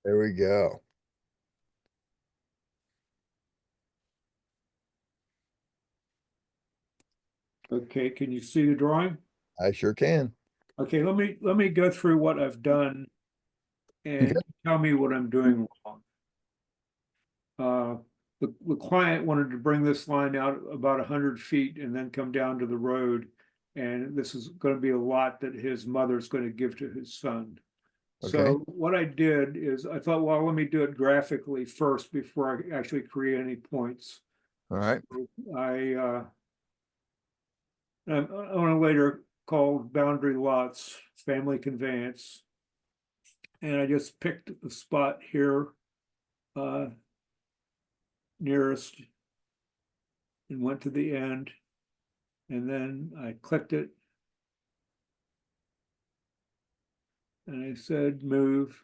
There we go. Okay, can you see the drawing? I sure can. Okay, let me go through what I've done Okay. and tell me what I'm doing wrong. Uh, the client wanted to bring this line out about 100 feet and then come down to the road. And this is going to be a lot that his mother's going to give to his son. Okay. So what I did is I thought, well, let me do it graphically first before I actually create any points. All right. I'm on a later called boundary lots, family conveyance. And I just picked the spot here uh, nearest and went to the end. And then I clicked it and I said move.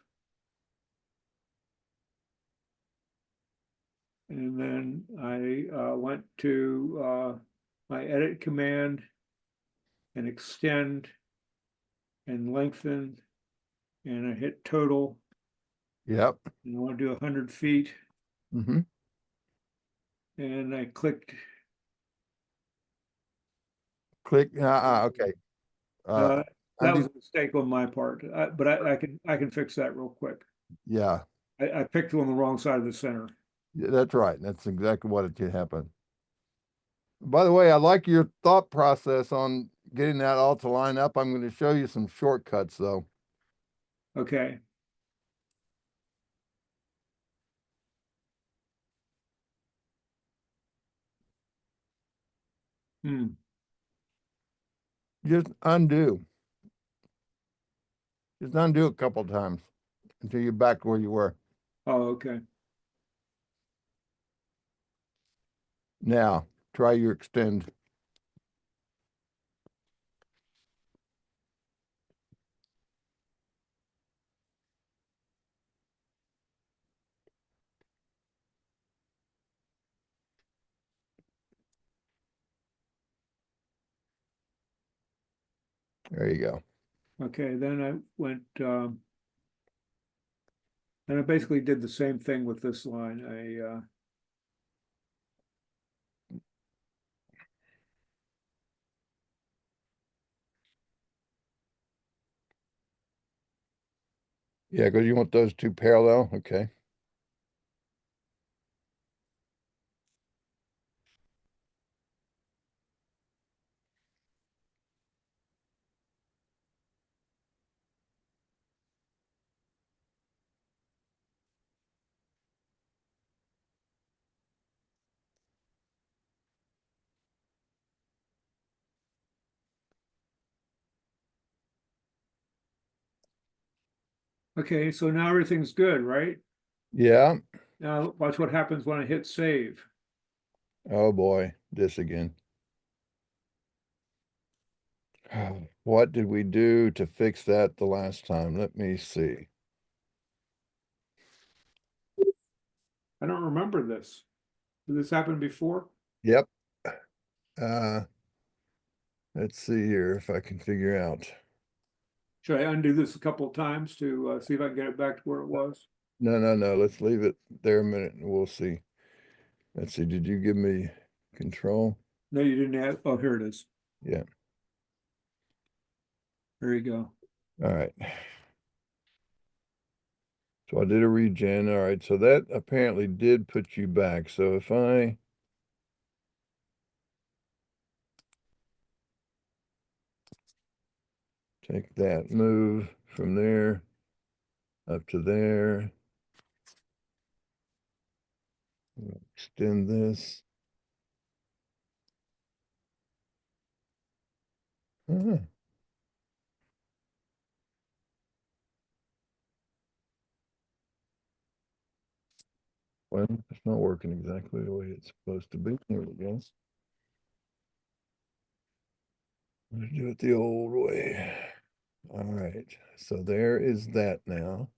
And then I went to my edit command and extend and lengthen. And I hit total. Yep. And I want to do 100 feet. Mm-hmm. And I clicked. Click. Okay. Uh, Uh, that was undo. a mistake on my part, but I can fix that real quick. Yeah. I picked on the wrong side of the center. Yeah, that's right. That's exactly what it could happen. By the way, I like your thought process on getting that all to line up. I'm going to show you some shortcuts though. Okay. Hmm. Just undo. Just undo a couple times until you're back where you were. Oh, okay. Now, try your extend. There you go. Okay. Then I went, and I basically did the same thing with this line. Yeah, because you want those two parallel. Okay. okay. So now everything's good, right? Yeah. Now watch what happens when I hit save. Oh boy, this again. What did we do to fix that the last time? Let me see. I don't remember this. Did this happen before? Yep. Uh, let's see here if I can figure out. Should I undo this a couple of times to see if I can get it back to where it was? No, no, no. Let's leave it there a minute and we'll see. Let's see. Did you give me control? No, you didn't have. Oh, here it is. Yeah. There you go. All right. So I did a regen. All right. So that apparently did put you back. So if I take that move from there up to there, extend this. Uh-huh. Well, it's not working exactly the way it's supposed to be. There we go. Let's do it the old way. All right. So there is that now.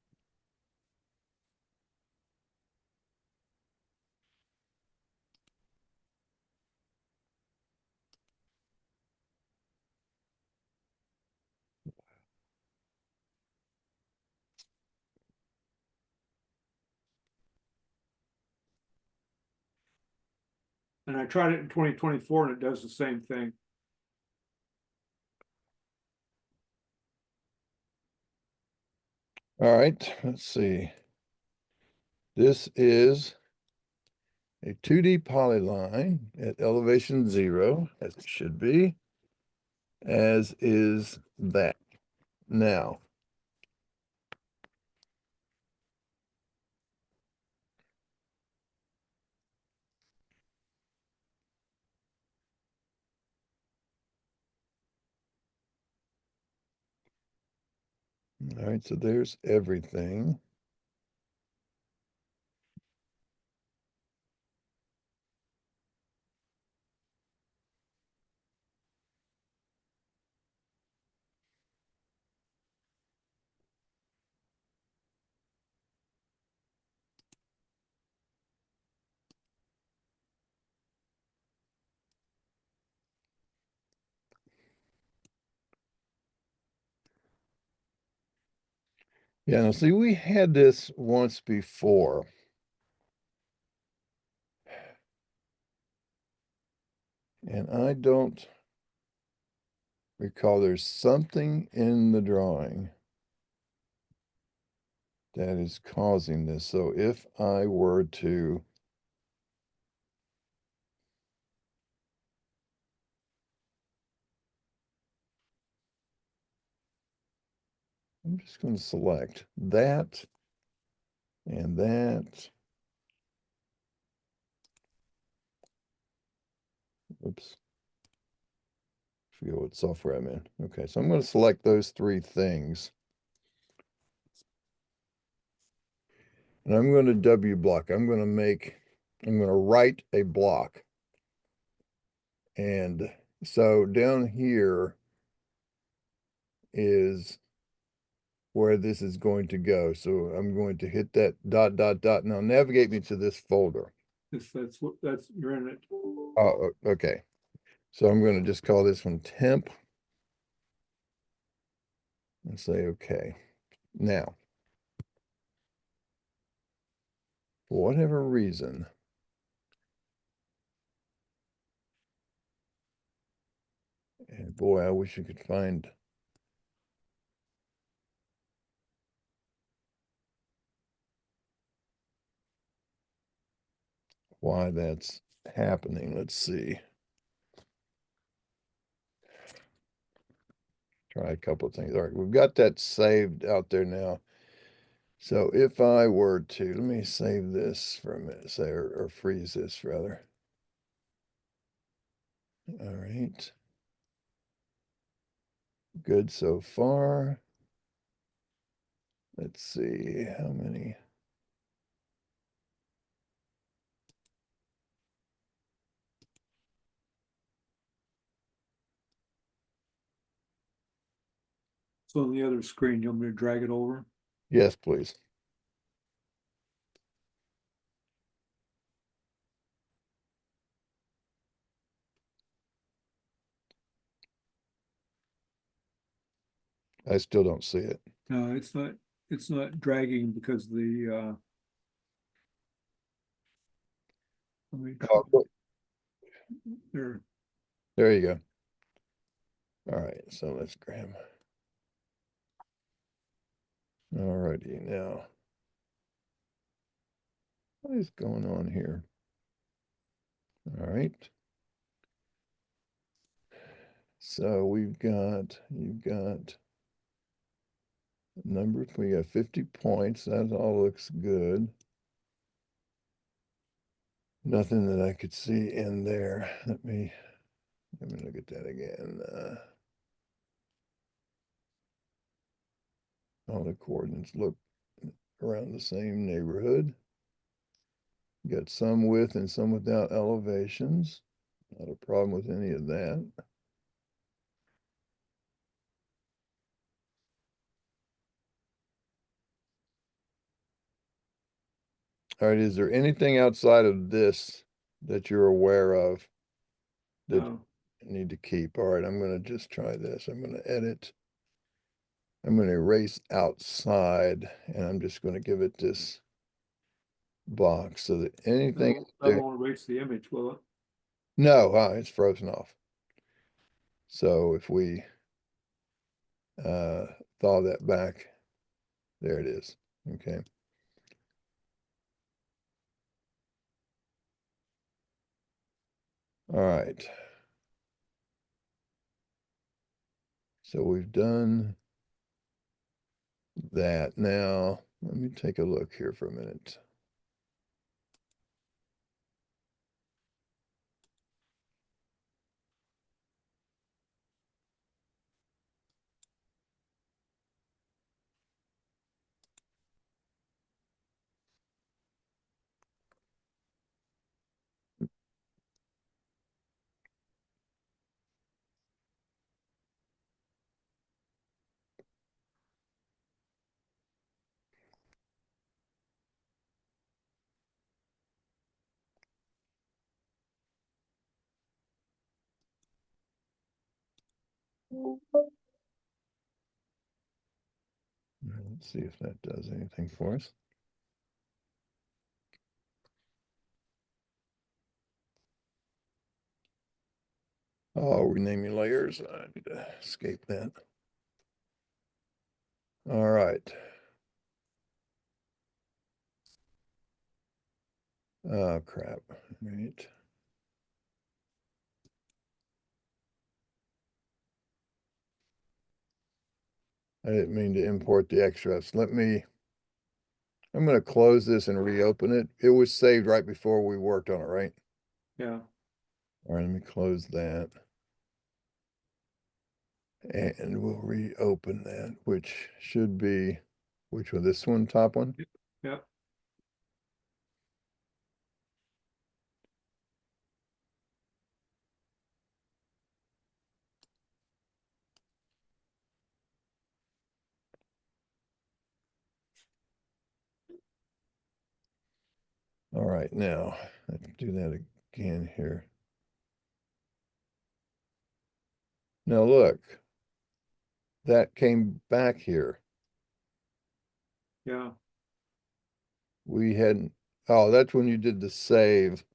And I tried it in 2024 and it does the same thing. All right, let's see. This is a 2D polyline at elevation 0, as it should be, as is that. Now, all right, so there's everything. Yeah, now see, we had this once before. And I don't recall, there's something in the drawing that is causing this. So if I were to I'm just going to select that and that. Oops. Forget what software I'm in. Okay, so I'm going to select those three things. And I'm going to W block. I'm going to write a block. And so down here is where this is going to go. So I'm going to hit that dot, dot, dot. Now navigate me to this folder. That's you're in it. Oh, okay. So I'm going to just call this one temp and say, okay. Now, for whatever reason, and boy, I wish I could find why that's happening. Let's see. Try a couple of things. All right, we've got that saved out there now. So if I were to, let me save this for a minute, say, or freeze this rather. All right. Good so far. Let's see how many. So on the other screen, you want me to drag it over? Yes, please. I still don't see it. No, it's not dragging because let me try Oh, look, there. there you go. All right, so let's grab. All righty, now. What is going on here? All right. So you've got numbers, we got 50 points. That all looks good. Nothing that I could see in there. Let me look at that again. All the coordinates look around the same neighborhood. Got some with and some without elevations. Not a problem with any of that. All right, is there anything outside of this that you're aware of that No, you need to keep? All right, I'm going to just try this. I'm going to edit. I'm going to erase outside, and I'm just going to give it this box so that anything that won't erase the image, will it? No, it's frozen off. So if we thaw that back, there it is. Okay. All right. So we've done that. Now, let me take a look here for a minute. Let's see if that does anything for us. Oh, renaming layers. I need to escape that. All right. Oh, crap. Right. I didn't mean to import the extras. I'm going to close this and reopen it. It was saved right before we worked on it, right? Yeah. All right, let me close that. And we'll reopen that, which should be, which one? This one, top one? Yeah. All right, now let's do that again here. Now look, that came back here. Yeah. We hadn't, oh, that's when you did the save.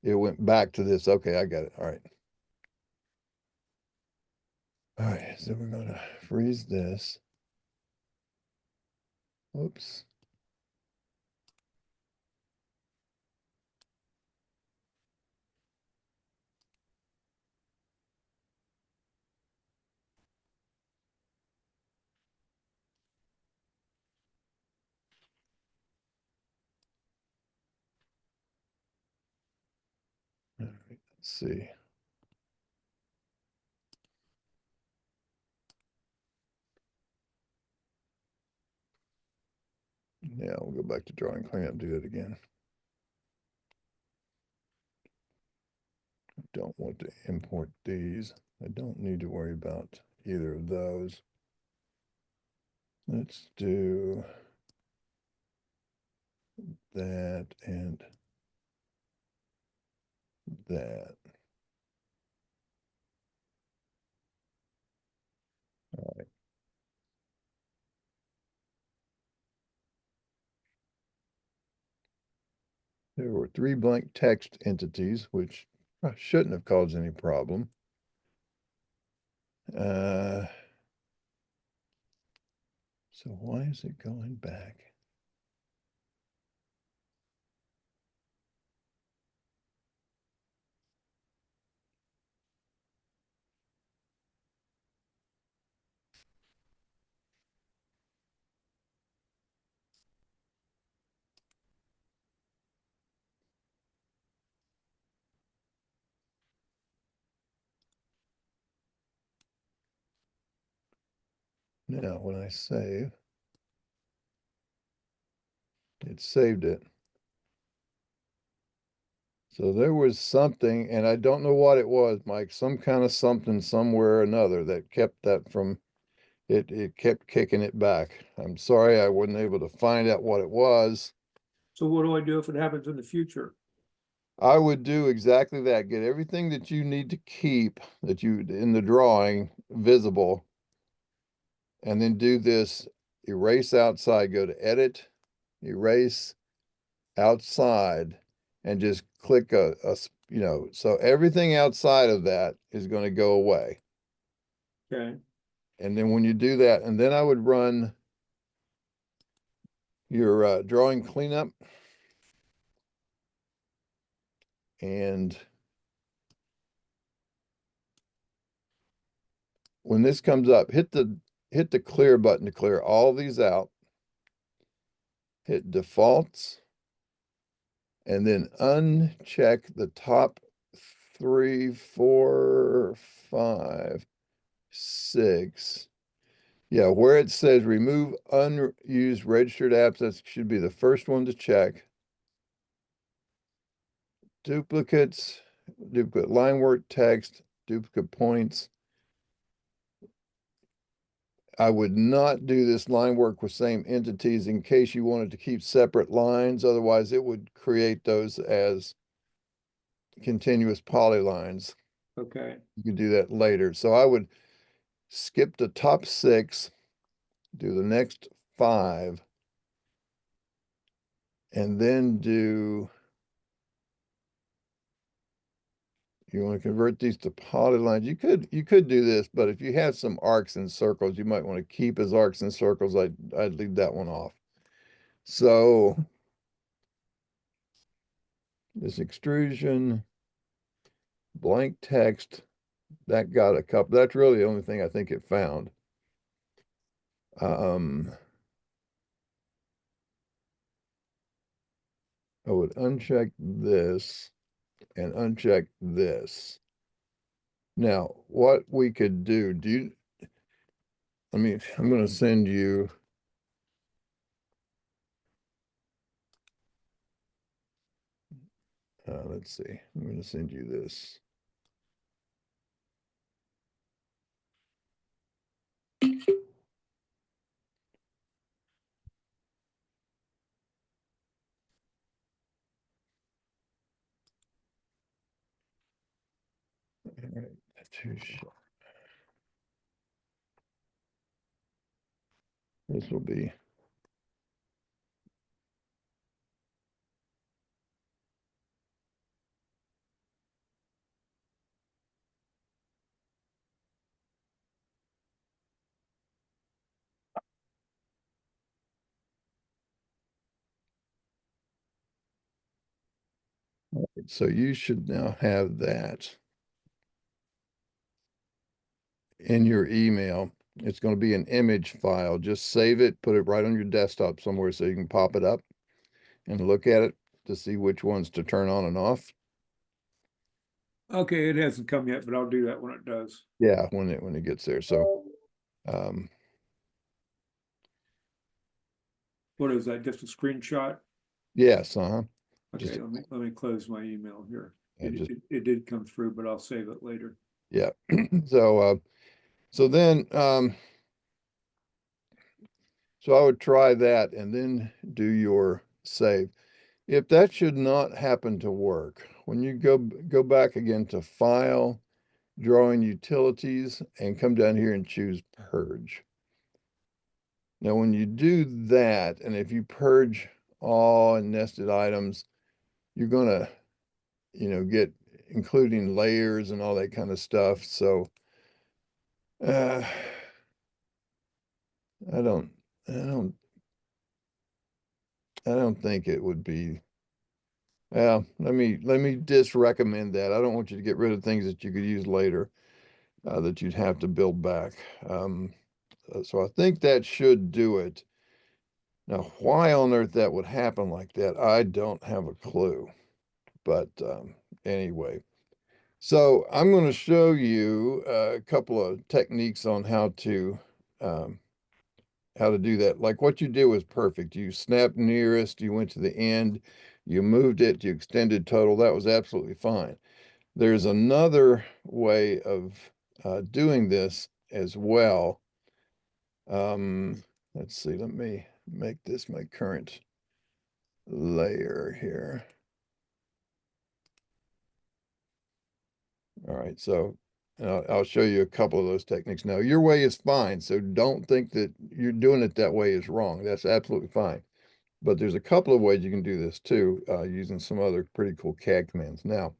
It went back to this. Okay, I got it. All right. All right, so we're gonna freeze this. Oops. All right, let's see. Yeah, we'll go back to drawing cleanup, do it again. Don't want to import these. I don't need to worry about either of those. Let's do that and that. All right. There were 3 blank text entities, which shouldn't have caused any problem. So why is it going back? Now, when I save, it saved it. So there was something, and I don't know what it was, Mike, some kind of something somewhere or another that kept that from, it kept kicking it back. I'm sorry I wasn't able to find out what it was. So what do I do if it happens in the future? I would do exactly that. Get everything that you need to keep that you in the drawing visible, and then do this erase outside. Go to edit, erase outside, and just click a you know, so everything outside of that is going to go away. Okay. And then when you do that, and then I would run your drawing cleanup, and when this comes up, hit the clear button to clear all these out, hit defaults, and then uncheck the top 3, 4, 5, 6. Yeah, where it says remove unused registered apps, that should be the first one to check. Duplicates, duplicate line work text, duplicate points. I would not do this line work with same entities in case you wanted to keep separate lines. Otherwise, it would create those as continuous polylines. Okay. You can do that later. So I would skip the top 6, do the next 5, and then do, you want to convert these to polylines. You could do this, but if you have some arcs and circles, you might want to keep as arcs and circles. I'd leave that one off. So this extrusion, blank text, that got a couple. That's really the only thing I think it found. I would uncheck this and uncheck this. Now, what we could do, I'm going to send you, let's see, I'm going to send you this. All right, too short. This will be. So you should now have that in your email. It's going to be an image file. Just save it, put it right on your desktop somewhere so you can pop it up and look at it to see which ones to turn on and off. Okay, it hasn't come yet, but I'll do that when it does. Yeah, when it gets there. So What is that? Just a screenshot? yes, Okay, just let me close my email here. just It did come through, but I'll save it later. yeah. So so then so I would try that and then do your save. If that should not happen to work, when you go back again to File, Drawing Utilities, and come down here and choose Purge. Now, when you do that, and if you purge all and nested items, you're gonna, get including layers and all that kind of stuff. So uh, I don't, I don't, I don't think it would be. Well, let me just recommend that. I don't want you to get rid of things that you could use later, that you'd have to build back. So I think that should do it. Now, why on earth that would happen like that, I don't have a clue. But anyway, so I'm going to show you a couple of techniques on um, how to do that. Like what you did was perfect. You snapped nearest, you went to the end, you moved it, you extended total. That was absolutely fine. There's another way of doing this as well. Let's see, let me make this my current layer here. All right, so I'll show you a couple of those techniques. Now, your way is fine, so don't think that you're doing it that way is wrong. That's absolutely fine. But there's a couple of ways you can do this too, using some other pretty cool CAD commands. Now,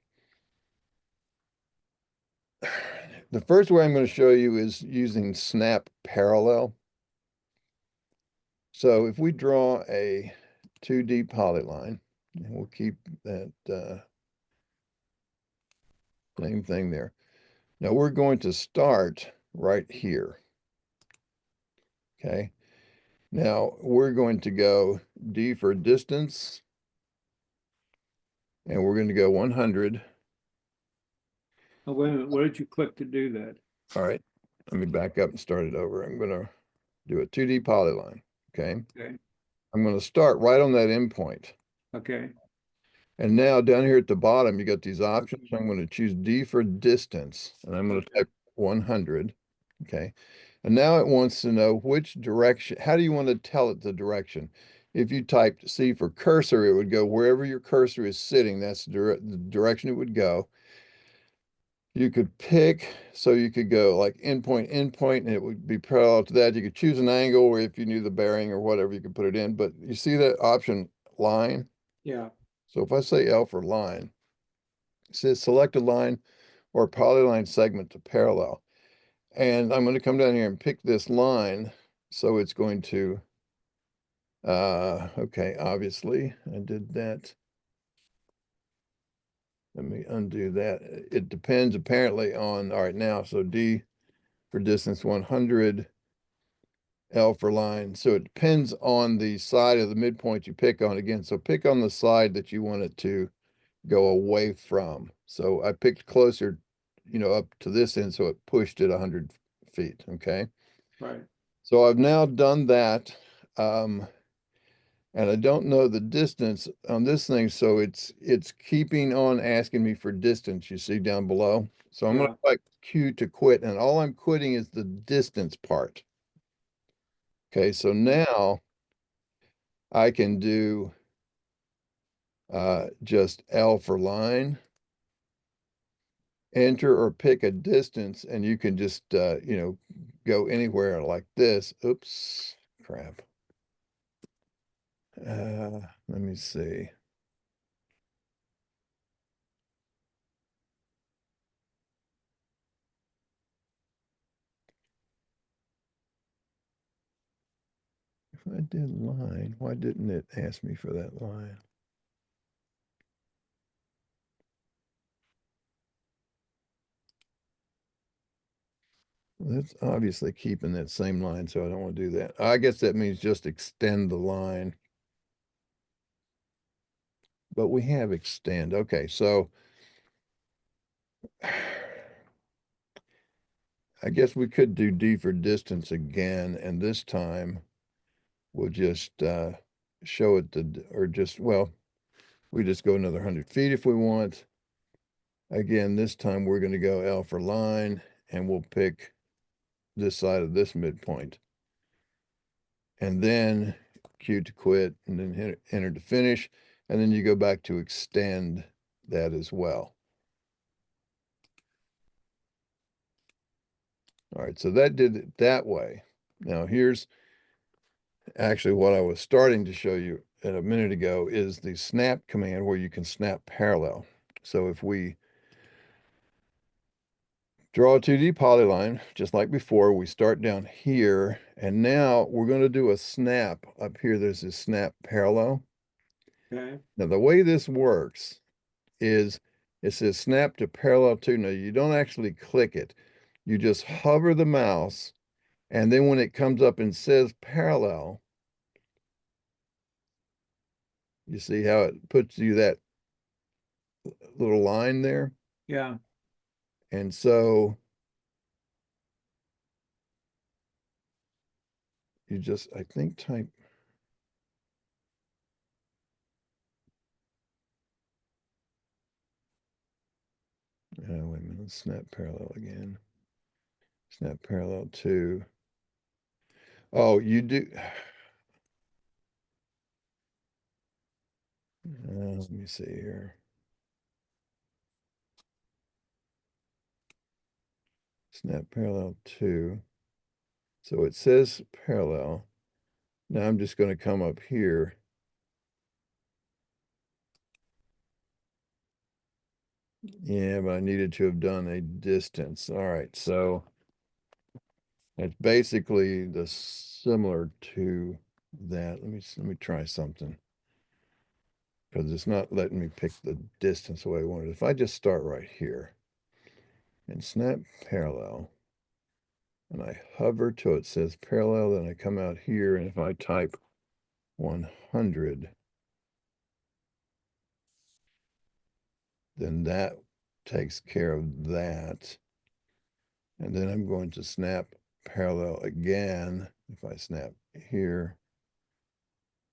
the first way I'm going to show you is using snap parallel. So if we draw a 2D polyline, and we'll keep that same thing there. Now we're going to start right here. Okay. Now we're going to go D for distance, and we're going to go 100. Oh, wait a minute, where did you click to do that? All right. Let me back up and start it over. I'm going to do a 2D polyline. Okay. Okay, I'm going to start right on that endpoint. okay, And now down here at the bottom, you got these options. I'm going to choose D for distance, and I'm going to okay, type 100. Okay. And now it wants to know which direction. How do you want to tell it the direction? If you typed C for cursor, it would go wherever your cursor is sitting. That's the direction it would go. You could pick, so you could go like endpoint, endpoint, and it would be parallel to that. You could choose an angle, or if you knew the bearing or whatever, you could put it in. But you see that option line? yeah, So if I say L for line, it says select a line or polyline segment to parallel. And I'm going to come down here and pick this line. So it's going to, okay, obviously I did that. Let me undo that. It depends apparently on, all right, now, so D for distance 100, L for line. So it depends on the side of the midpoint you pick on again. So pick on the side that you want it to go away from. So I picked closer, up to this end, so it pushed it 100 feet, okay? right, So I've now done that, and I don't know the distance on this thing, so it's keeping on asking me for distance, you see down below. So I'm going yeah, to type Q to quit, and all I'm quitting is the distance part. Okay, so now I can do just L for line, enter or pick a distance, and you can just go anywhere like this. Oops, crap. Let me see. If I did line, why didn't it ask me for that line? Well, that's obviously keeping that same line, so I don't want to do that. I guess that means just extend the line. But we have extend. Okay, so I guess we could do D for distance again, and this time we'll just show it to, or just, well, we just go another 100 feet if we want. Again, this time we're going to go L for line, and we'll pick this side of this midpoint. And then Q to quit, and then hit enter to finish. And then you go back to extend that as well. All right, so that did it that way. Now here's actually what I was starting to show you a minute ago is the snap command where you can snap parallel. So if we draw a 2D polyline, just like before, we start down here, and now we're going to do a snap up here. There's this snap parallel. okay, Now, the way this works is it says snap to parallel to. Now, you don't actually click it. You just hover the mouse, and then when it comes up and says parallel, you see how it puts you that little line there? yeah, And so you just, I think, type, wait a minute, snap parallel again. Snap parallel to, oh, you do, let me see here. Snap parallel to, so it says parallel. Now I'm just going to come up here. Yeah, but I needed to have done a distance. All right, so it's basically the similar to that. Let me try something because it's not letting me pick the distance the way I wanted. If I just start right here and snap parallel and I hover till it says parallel, then I come out here and if I type 100, then that takes care of that. And then I'm going to snap parallel again. If I snap here,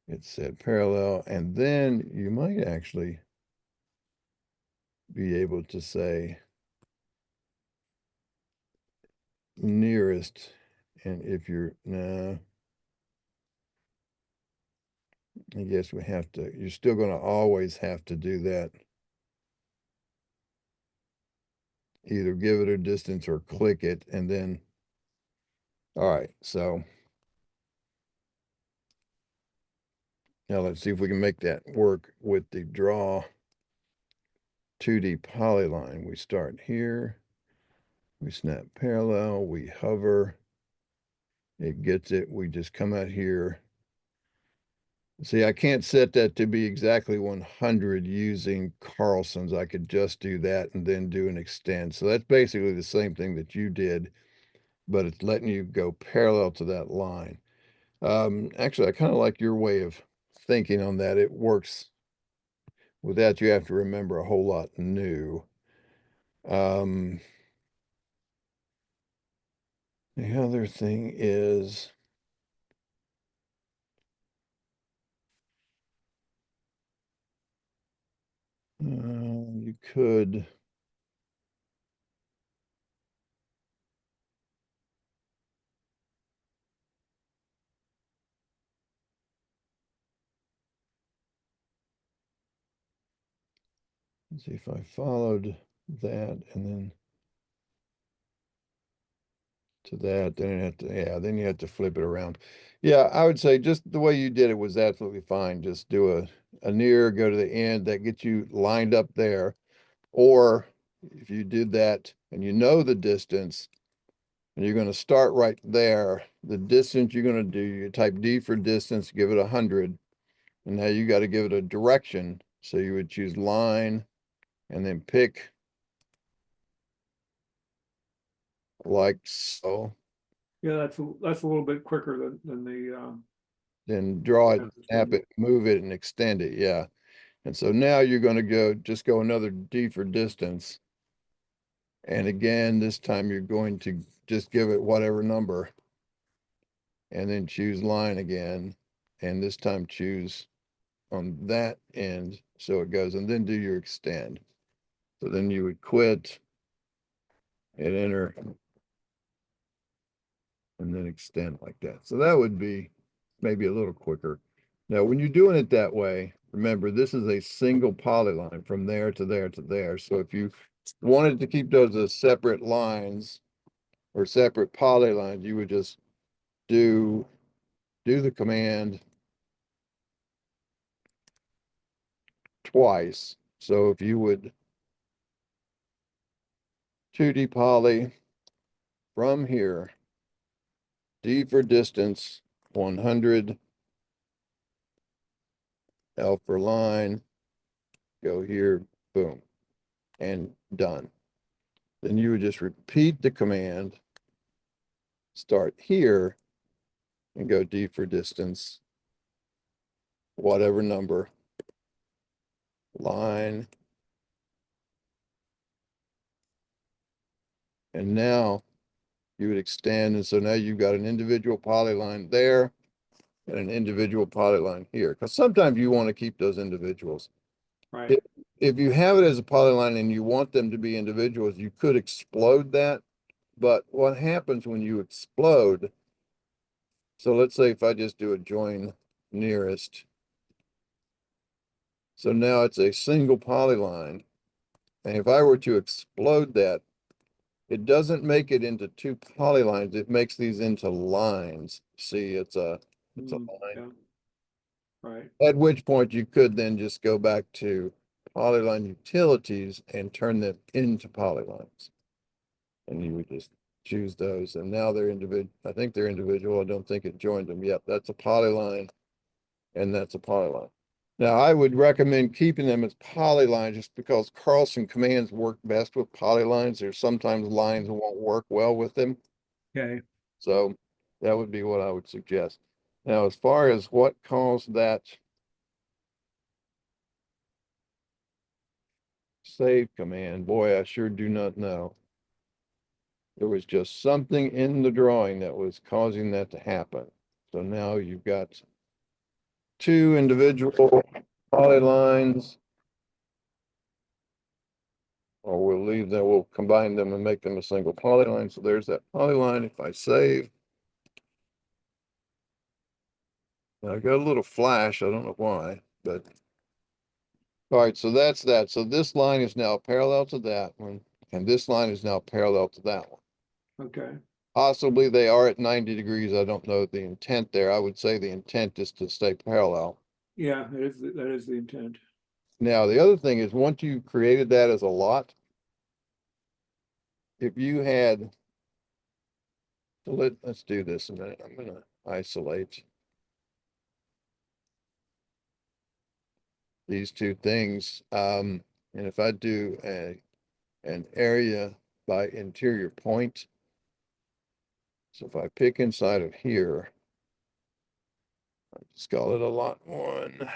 it said parallel. And then you might actually be able to say nearest. And if you're, nah, I guess we have to, you're still going to always have to do that. Either give it a distance or click it. And then, all right, so now let's see if we can make that work with the draw 2D polyline. We start here, we snap parallel, we hover, it gets it, we just come out here. See, I can't set that to be exactly 100 using Carlson's. I could just do that and then do an extend. So that's basically the same thing that you did, but it's letting you go parallel to that line. Actually, I kind of like your way of thinking on that. It works. With that, you have to remember a whole lot new. Um, the other thing is, you could, let's see if I followed that and then to that, then you have to, yeah, then you have to flip it around. Yeah, I would say just the way you did it was absolutely fine. Just do a near, go to the end, that gets you lined up there. Or if you did that and you know the distance and you're going to start right there, the distance you're going to do, you type D for distance, give it 100. And now you got to give it a direction. So you would choose line and then pick like so. Yeah, that's a little bit quicker than the, Then draw it, as snap written. it, move it, and extend it. Yeah. And so now you're going to just go another D for distance. And again, this time you're going to just give it whatever number and then choose line again. And this time choose on that end. So it goes and then do your extend. So then you would quit and enter and then extend like that. So that would be maybe a little quicker. Now, when you're doing it that way, remember, this is a single polyline from there to there to there. So if you wanted to keep those as separate lines or separate polylines, you would just do the command twice. So if you would 2D poly from here, D for distance, 100, L for line, go here, boom, and done. Then you would just repeat the command, start here, and go D for distance, whatever number, line. And now you would extend. And so now you've got an individual polyline there and an individual polyline here. Because sometimes you want to keep those individuals. Right. If, if you have it as a polyline and you want them to be individuals, you could explode that. But what happens when you explode? So let's say if I just do a join nearest. So now it's a single polyline. And if I were to explode that, it doesn't make it into two polylines. It makes these into lines. See, it's a line. Yeah, right. At which point you could then just go back to polyline utilities and turn them into polylines. And you would just choose those, and now they're individual. I think they're individual. I don't think it joined them yet. That's a polyline, and that's a polyline. Now, I would recommend keeping them as polylines just because Carlson commands work best with polylines. There's sometimes lines that won't work well with them. Okay, So that would be what I would suggest. Now, as far as what caused that save command, boy, I sure do not know. There was just something in the drawing that was causing that to happen. So now you've got two individual polylines. Or we'll leave them, we'll combine them and make them a single polyline. So there's that polyline. If I save, I got a little flash. I don't know why, but all right. So that's that. So this line is now parallel to that one, and this line is now parallel to that one. okay, Possibly they are at 90 degrees. I don't know the intent there. I would say the intent is to stay parallel. yeah, that is the intent. Now, the other thing is once you created that as a lot, if you had, so let's do this a minute. I'm going to isolate these two things. And if I do an area by interior point, so if I pick inside of here, I just call it a lot one.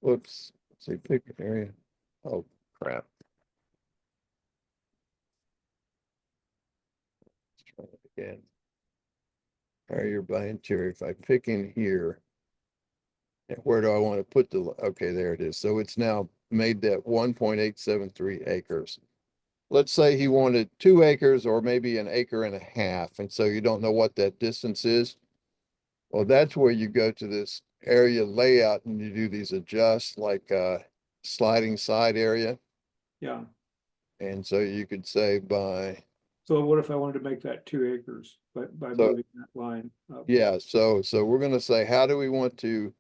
Whoops, let's see, pick an area. Oh, crap. Let's try it again. Area by interior. If I pick in here, and where do I want to put the, okay, there it is. So it's now made that 1.873 acres. Let's say he wanted 2 acres or maybe an acre and a half. And so you don't know what that distance is. Well, that's where you go to this area layout and you do these adjust like sliding side area. Yeah. And so you could say by, So what if I wanted to make that 2 acres by so moving that line up? yeah, so we're going to say, how do we want to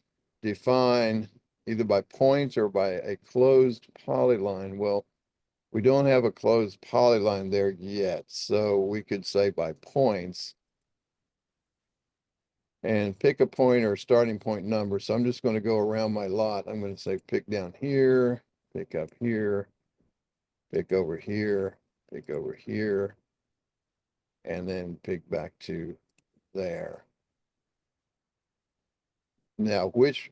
define either by points or by a closed polyline? Well, we don't have a closed polyline there yet. So we could say by points and pick a point or starting point number. So I'm just going to go around my lot. I'm going to say pick down here, pick up here, pick over here, pick over here, and then pick back to there. Now, which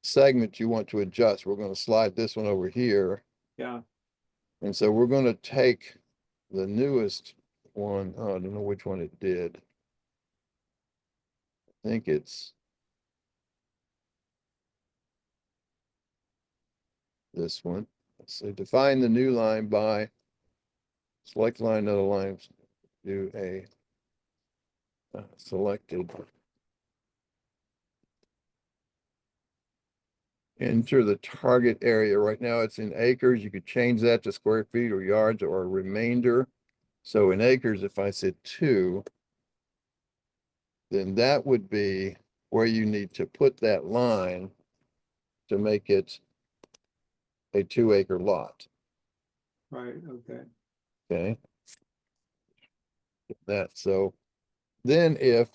segment you want to adjust? We're going to slide this one over here. Yeah, And so we're going to take the newest one. Oh, I don't know which one it did. I think it's this one. So define the new line by select line, other lines, do a selected. Enter the target area. Right now it's in acres. You could change that to square feet or yards or a remainder. So in acres, if I said 2, then that would be where you need to put that line to make it a 2-acre lot. right, okay. Okay. That so then if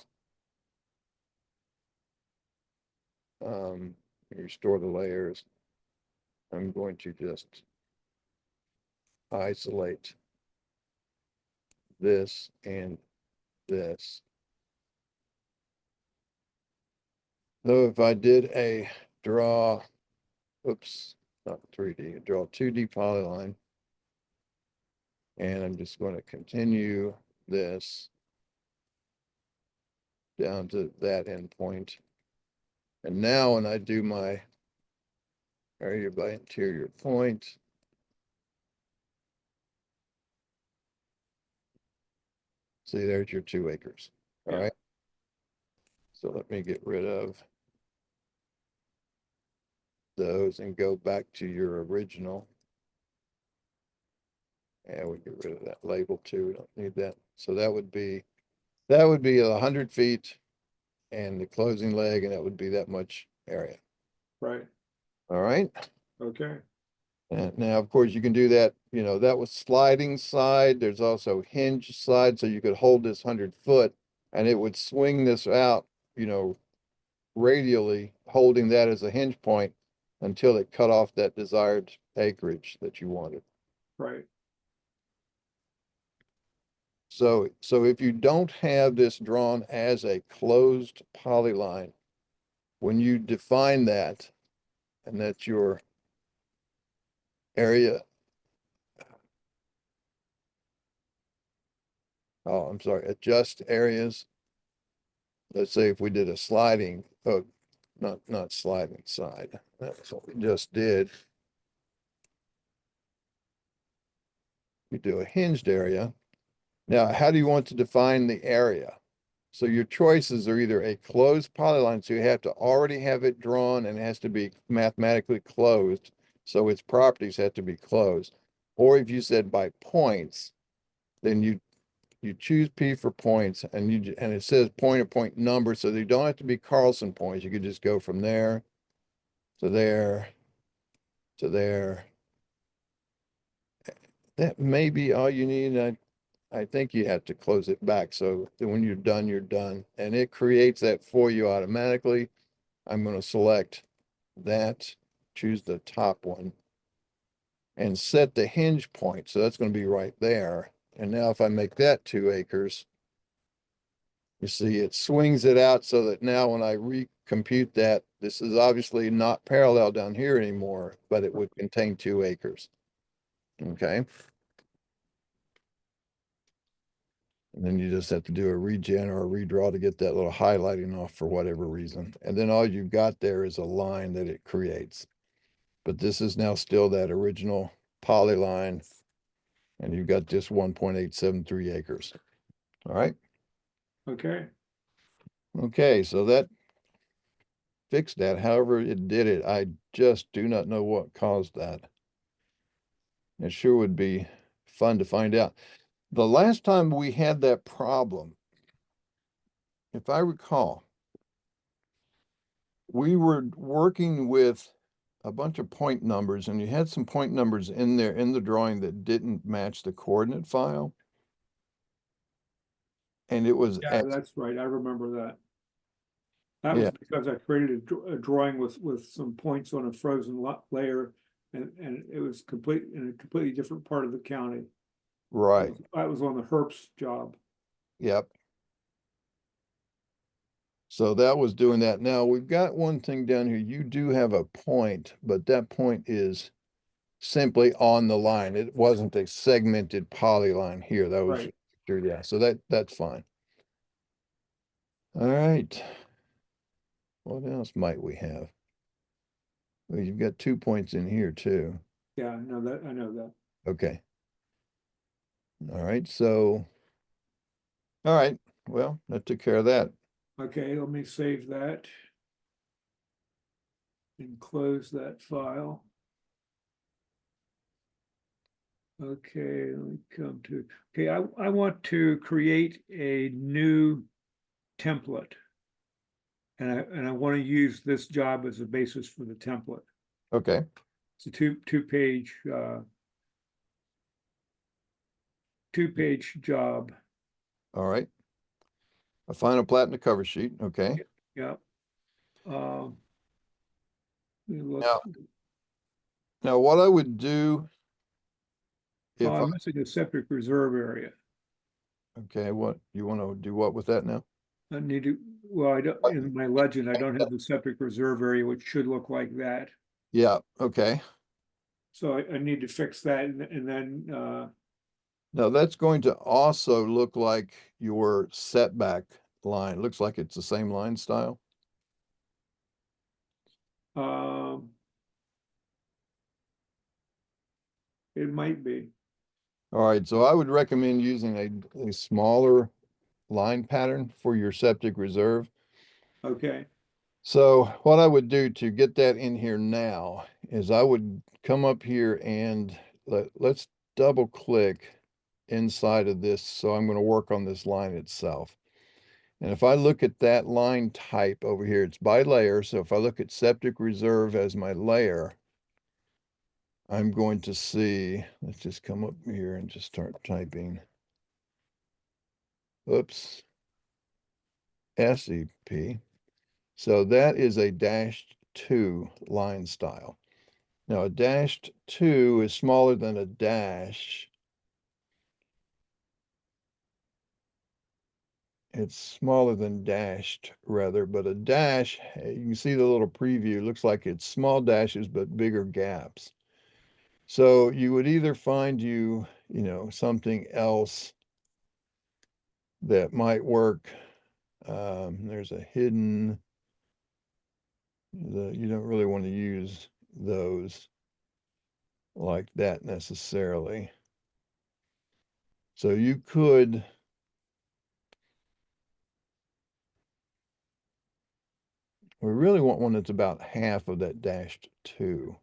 restore the layers, I'm going to just isolate this and this. So if I did a draw, oops, not 3D, draw 2D polyline, and I'm just going to continue this down to that endpoint. And now when I do my area by interior point, see, there's your 2 acres. All Yeah. right. So let me get rid of those and go back to your original. And we get rid of that label too. We don't need that. So that would be 100 feet and the closing leg, and that would be that much area. right, All right. okay, And now, of course, you can do that, that was sliding side. There's also hinge side. So you could hold this 100 foot and it would swing this out, radially, holding that as a hinge point until it cut off that desired acreage that you wanted. right, So if you don't have this drawn as a closed polyline, when you define that, and that's your area, oh, I'm sorry, adjust areas. Let's say if we did a sliding, oh, not sliding side. That's what we just did. We do a hinged area. Now, how do you want to define the area? So your choices are either a closed polyline, so you have to already have it drawn and it has to be mathematically closed. So its properties have to be closed. Or if you said by points, then you choose P for points and it says point or point number, so they don't have to be Carlson points. You could just go from there to there to there. That may be all you need. I think you have to close it back. So that when you're done, you're done. And it creates that for you automatically. I'm going to select that, choose the top one, and set the hinge point. So that's going to be right there. And now if I make that 2 acres, you see it swings it out so that now when I recompute that, this is obviously not parallel down here anymore, but it would contain 2 acres. Okay. And then you just have to do a regen or a redraw to get that little highlighting off for whatever reason. And then all you've got there is a line that it creates. But this is now still that original polyline. And you've got just 1.873 acres. All right. okay, Okay, so that fixed that. However it did it, I just do not know what caused that. It sure would be fun to find out. The last time we had that problem, if I recall, we were working with a bunch of point numbers, and you had some point numbers in there in the drawing that didn't match the coordinate file. And it was yeah, that's right, I remember that. That was yeah, because I created a drawing with some points on a frozen layer, and it was in a completely different part of the county. right. I was on the Herps job. Yep. So that was doing that. Now we've got one thing down here. You do have a point, but that point is simply on the line. It wasn't a segmented polyline here. That was, Right, yeah. So that's fine. All right. What else might we have? Well, you've got 2 points in here too. yeah, I know that. Okay. All right. So, all right. Well, that took care of that. Okay, let me save that and close that file. Okay, let me come to, okay, I want to create a new template. And I want to use this job as a basis for the template. Okay. It's a two-page job. All right. A final plat and a cover sheet. Okay. Yeah. Um, let me look. Now, now what I would do Oh, if I, I'm missing a septic reserve area. okay, what you want to do what with that now? I need to, well, I don't, in my legend, I don't have the septic reserve area, which should look like that. Yeah. Okay. So I need to fix that and then, Now that's going to also look like your setback line. Looks like it's the same line style. um, it might be. All right. So I would recommend using a smaller line pattern for your septic reserve. Okay, So what I would do to get that in here now is I would come up here and let's double click inside of this. So I'm going to work on this line itself. And if I look at that line type over here, it's by layer. So if I look at septic reserve as my layer, I'm going to see, let's just come up here and just start typing. Oops, SEP. So that is a -2 line style. Now a -2 is smaller than a dash. It's smaller than dashed rather, but a dash, you can see the little preview, looks like it's small dashes, but bigger gaps. So you would either find something else that might work. There's a hidden, you don't really want to use those like that necessarily. So you could, we really want one that's about half of that -2,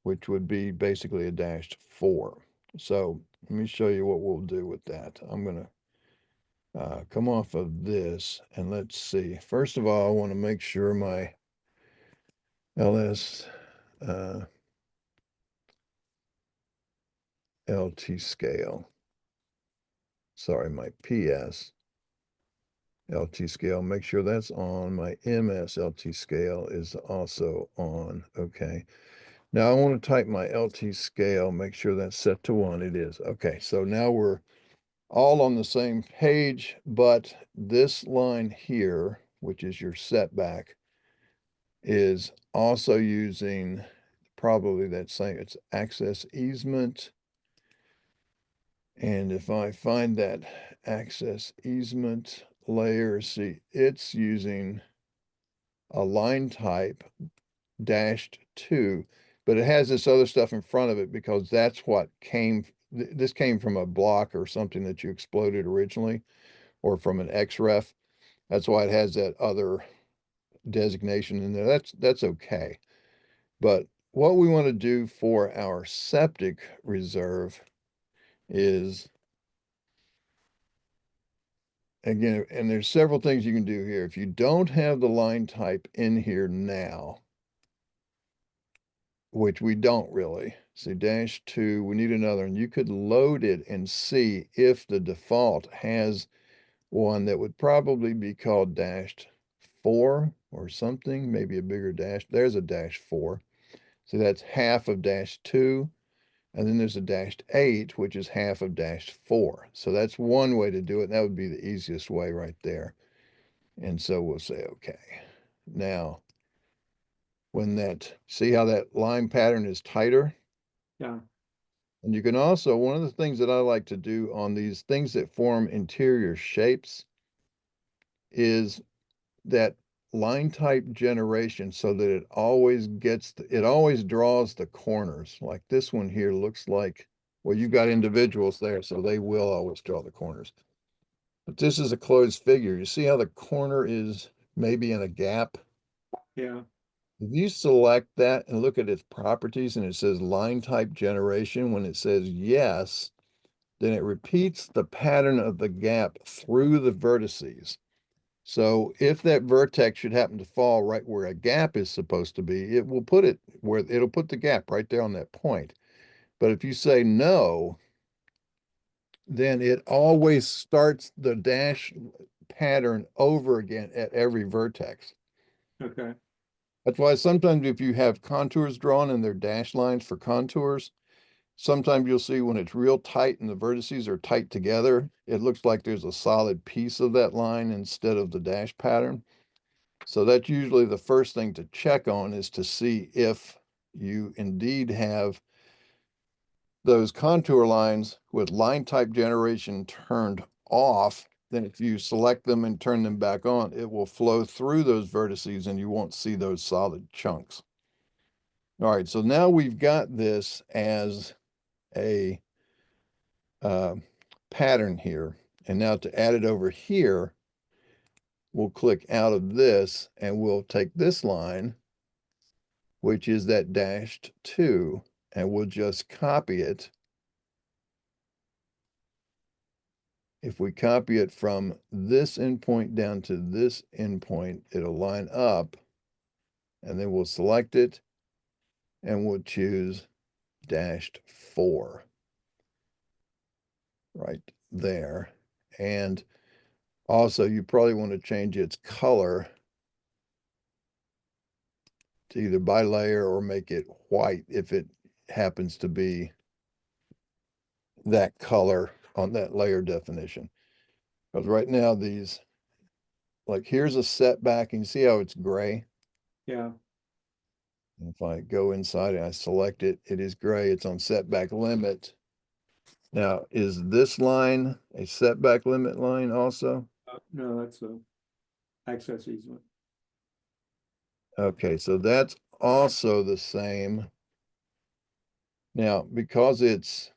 which would be basically a -4. So let me show you what we'll do with that. I'm going to come off of this and let's see. First of all, I want to make sure my LS LT scale, sorry, my PS LT scale, make sure that's on. My MS LT scale is also on. Okay. Now I want to type my LT scale, make sure that's set to 1. It is. Okay, so now we're all on the same page, but this line here, which is your setback, is also using probably that same, it's access easement. And if I find that access easement layer, see, it's using a line type -2, but it has this other stuff in front of it because that's what this came from a block or something that you exploded originally, or from an XREF. That's why it has that other designation in there. That's okay. But what we want to do for our septic reserve is, again, and there's several things you can do here. If you don't have the line type in here now, which we don't really, see -2, we need another, and you could load it and see if the default has one that would probably be called -4 or something, maybe a bigger dash. There's a -4. So that's half of -2. And then there's a -8, which is half of -4. So that's one way to do it. That would be the easiest way right there. And so we'll say, okay. Now, see how that line pattern is tighter? Yeah, And you can also, one of the things that I like to do on these things that form interior shapes is that line type generation, so that it always it always draws the corners. Like this one here looks like, well, you've got individuals there, so they will always draw the corners. But this is a closed figure. You see how the corner is maybe in a gap? yeah, If you select that and look at its properties and it says line type generation, when it says yes, then it repeats the pattern of the gap through the vertices. So if that vertex should happen to fall right where a gap is supposed to be, it will put it where it'll put the gap right there on that point. But if you say no, then it always starts the dash pattern over again at every vertex. okay, That's why sometimes if you have contours drawn and they're dash lines for contours, sometimes you'll see when it's real tight and the vertices are tight together, it looks like there's a solid piece of that line instead of the dash pattern. So that's usually the first thing to check on, is to see if you indeed have those contour lines with line type generation turned off. Then if you select them and turn them back on, it will flow through those vertices and you won't see those solid chunks. All right, so now we've got this as a uh, pattern here. And now to add it over here, we'll click out of this and we'll take this line, which is that -2, and we'll just copy it if we copy it from this endpoint down to this endpoint, it'll line up, and then we'll select it and we'll choose -4 right there. And also you probably want to change its color to either by layer or make it white if it happens to be that color on that layer definition. Because right now these, like here's a setback, and you see how it's gray? Yeah, If I go inside and I select it, it is gray, it's on setback limit. Now, is this line a setback limit line also? no, that's a access easement. Okay, so that's also the same. Now, because it's,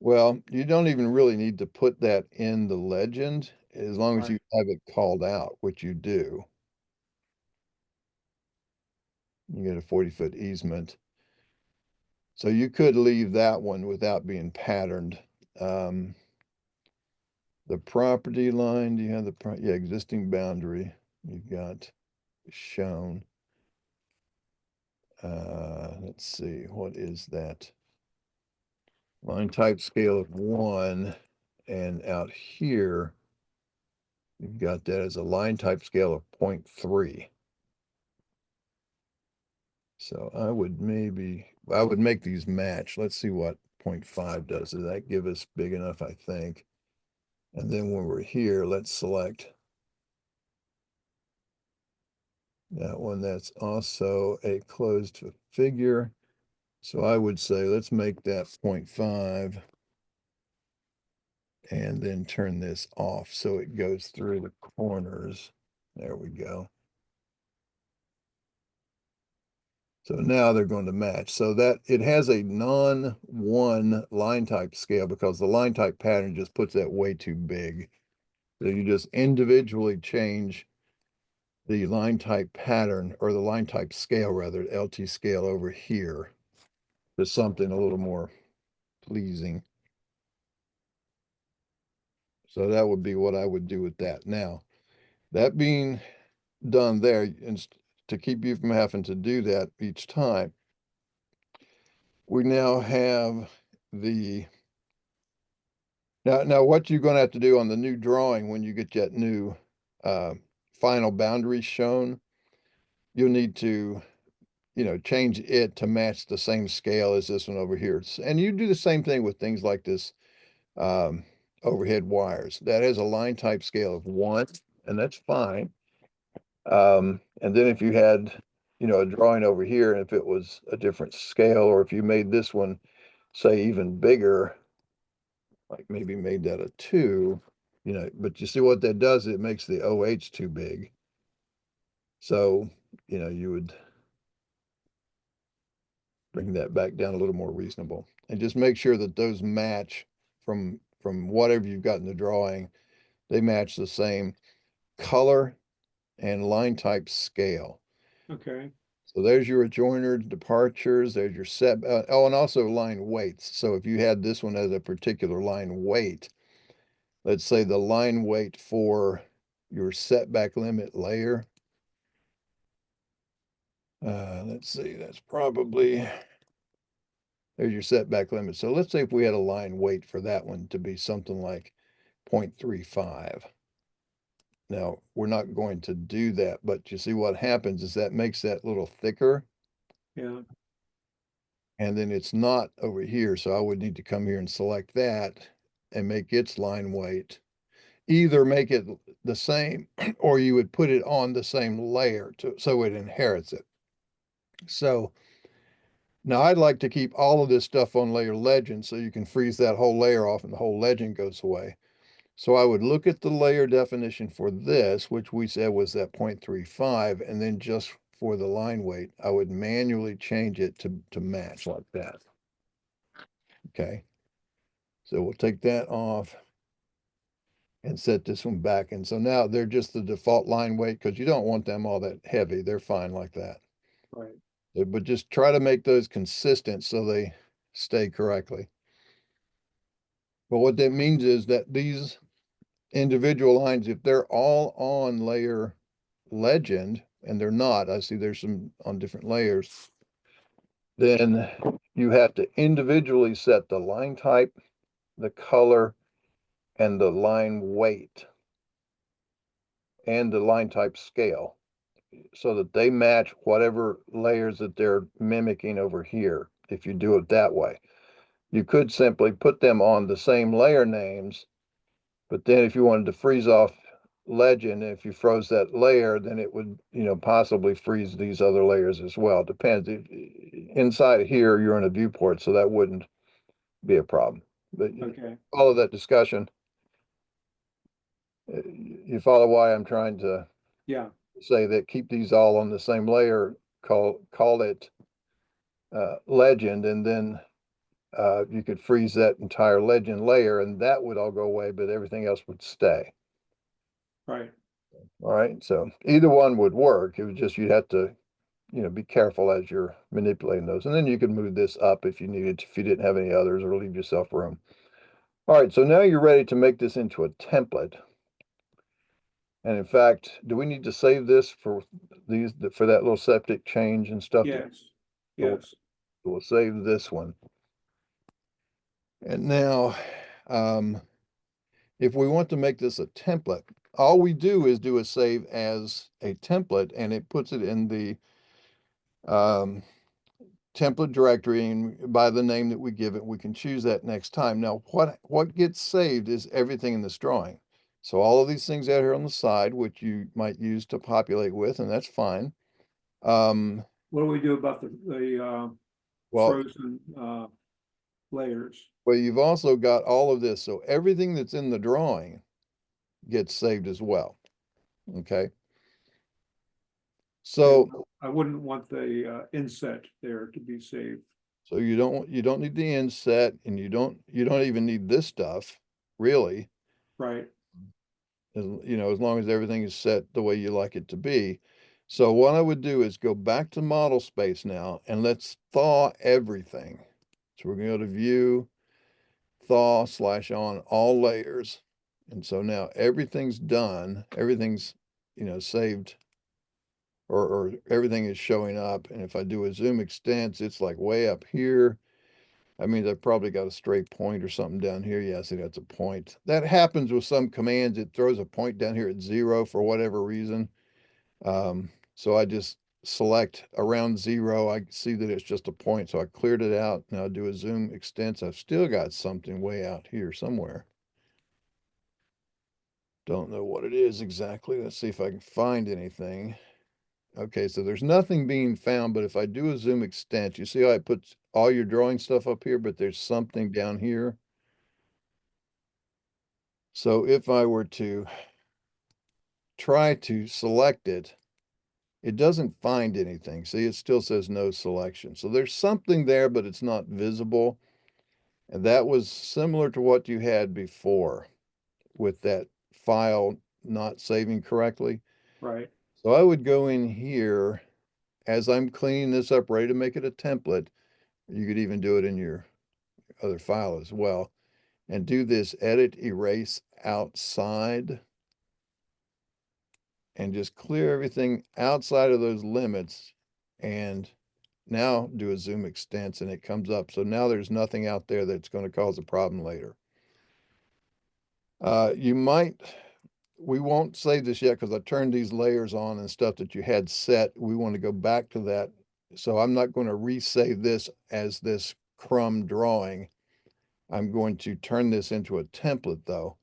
well, you don't even really need to put that in the legend as long as Right, you have it called out, which you do. You get a 40-foot easement. So you could leave that one without being patterned. Um, the property line, do you have the, yeah, existing boundary you've got shown. Let's see, what is that? Line type scale of 1, and out here, you've got that as a line type scale of 0.3. So I would make these match. Let's see what 0.5 does. Does that give us big enough, I think? And then when we're here, let's select that one. That's also a closed figure. So I would say, let's make that 0.5 and then turn this off so it goes through the corners. There we go. So now they're going to match. So that it has a non-1 line type scale because the line type pattern just puts that way too big. So you just individually change the line type pattern, or the line type scale rather, LT scale over here, to something a little more pleasing. So that would be what I would do with that. Now, that being done there, and to keep you from having to do that each time, we now have the, now what you're going to have to do on the new drawing when you get that new uh, final boundary shown, you'll need to, change it to match the same scale as this one over here. And you do the same thing with things like this um, overhead wires. That has a line type scale of 1, and that's fine. And then if you had, a drawing over here, and if it was a different scale, or if you made this one, say, even bigger, like maybe made that a 2, but you see what that does? It makes the OH too big. So, you would bring that back down a little more reasonable, and just make sure that those match from whatever you've got in the drawing. They match the same color and line type scale. okay, So there's your adjoiner departures, there's your set, oh, and also line weights. So if you had this one as a particular line weight, let's say the line weight for your setback limit layer, let's see, that's probably, there's your setback limit. So let's say if we had a line weight for that one to be something like 0.35. Now, we're not going to do that, but you see what happens is that makes that little thicker, yeah, and then it's not over here. So I would need to come here and select that and make its line weight. Either make it the same, or you would put it on the same layer so it inherits it. So now I'd like to keep all of this stuff on layer legend so you can freeze that whole layer off and the whole legend goes away. So I would look at the layer definition for this, which we said was that 0.35, and then just for the line weight, I would manually change it to match like that. Okay. So we'll take that off and set this one back. And so now they're just the default line weight because you don't want them all that heavy. They're fine like that. right, But just try to make those consistent so they stay correctly. But what that means is that these individual lines, if they're all on layer legend, and they're not, I see there's some on different layers, then you have to individually set the line type, the color, and the line weight, and the line type scale, so that they match whatever layers that they're mimicking over here, if you do it that way. You could simply put them on the same layer names, but then if you wanted to freeze off legend, if you froze that layer, then it would, possibly freeze these other layers as well. Depends. Inside here, you're in a viewport, so that wouldn't be a problem. But Okay, all of that discussion, you follow why I'm trying to yeah, say that keep these all on the same layer, call it legend, and then you could freeze that entire legend layer, and that would all go away, but everything else would stay. right. All right, so either one would work. It was just you'd have to, be careful as you're manipulating those, and then you could move this up if you needed, if you didn't have any others, or leave yourself room. All right, so now you're ready to make this into a template. And in fact, do we need to save this for for that little septic change and stuff? Yes, So yes, we'll save this one. And now, um, if we want to make this a template, all we do is do a save as a template, and it puts it in the um, template directory, and by the name that we give it, we can choose that next time. Now, what gets saved is everything in this drawing. So all of these things out here on the side, which you might use to populate with, and that's fine. Um, what do we do about the well, frozen layers? well, you've also got all of this. So everything that's in the drawing gets saved as well. Okay. Yeah, So I wouldn't want the inset there to be saved, so you don't need the inset, and you don't even need this stuff, really, right? as long as everything is set the way you like it to be. So what I would do is go back to model space now, and let's thaw everything. So we're going to go to view, thaw/on all layers. And so now everything's done, everything's, saved, or everything is showing up. And if I do a zoom extents, it's like way up here. I mean, I've probably got a straight point or something down here. Yeah, I see that's a point. That happens with some commands. It throws a point down here at 0 for whatever reason. So I just select around 0. I see that it's just a point, so I cleared it out. Now I do a zoom extents. I've still got something way out here somewhere. Don't know what it is exactly. Let's see if I can find anything. Okay, so there's nothing being found, but if I do a zoom extent, you see how I put all your drawing stuff up here, but there's something down here. So if I were to try to select it, it doesn't find anything. See, it still says no selection. So there's something there, but it's not visible. And that was similar to what you had before with that file not saving correctly. Right. So I would go in here as I'm cleaning this up, ready to make it a template. You could even do it in your other file as well, and do this edit erase outside, and just clear everything outside of those limits. And now do a zoom extents, and it comes up. So now there's nothing out there that's going to cause a problem later. You might, we won't save this yet because I turned these layers on and stuff that you had set. We want to go back to that. So I'm not going to resave this as this crumb drawing. I'm going to turn this into a template though.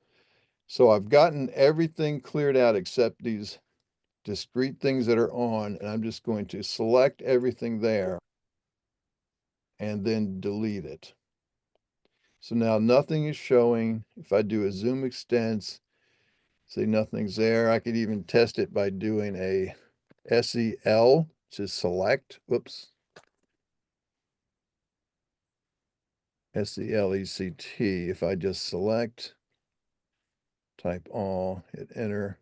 So I've gotten everything cleared out except these discrete things that are on, and I'm just going to select everything there and then delete it. So now nothing is showing. If I do a zoom extents, see nothing's there. I could even test it by doing a SEL to select. Whoops. SELECT. If I just select, type all, hit enter,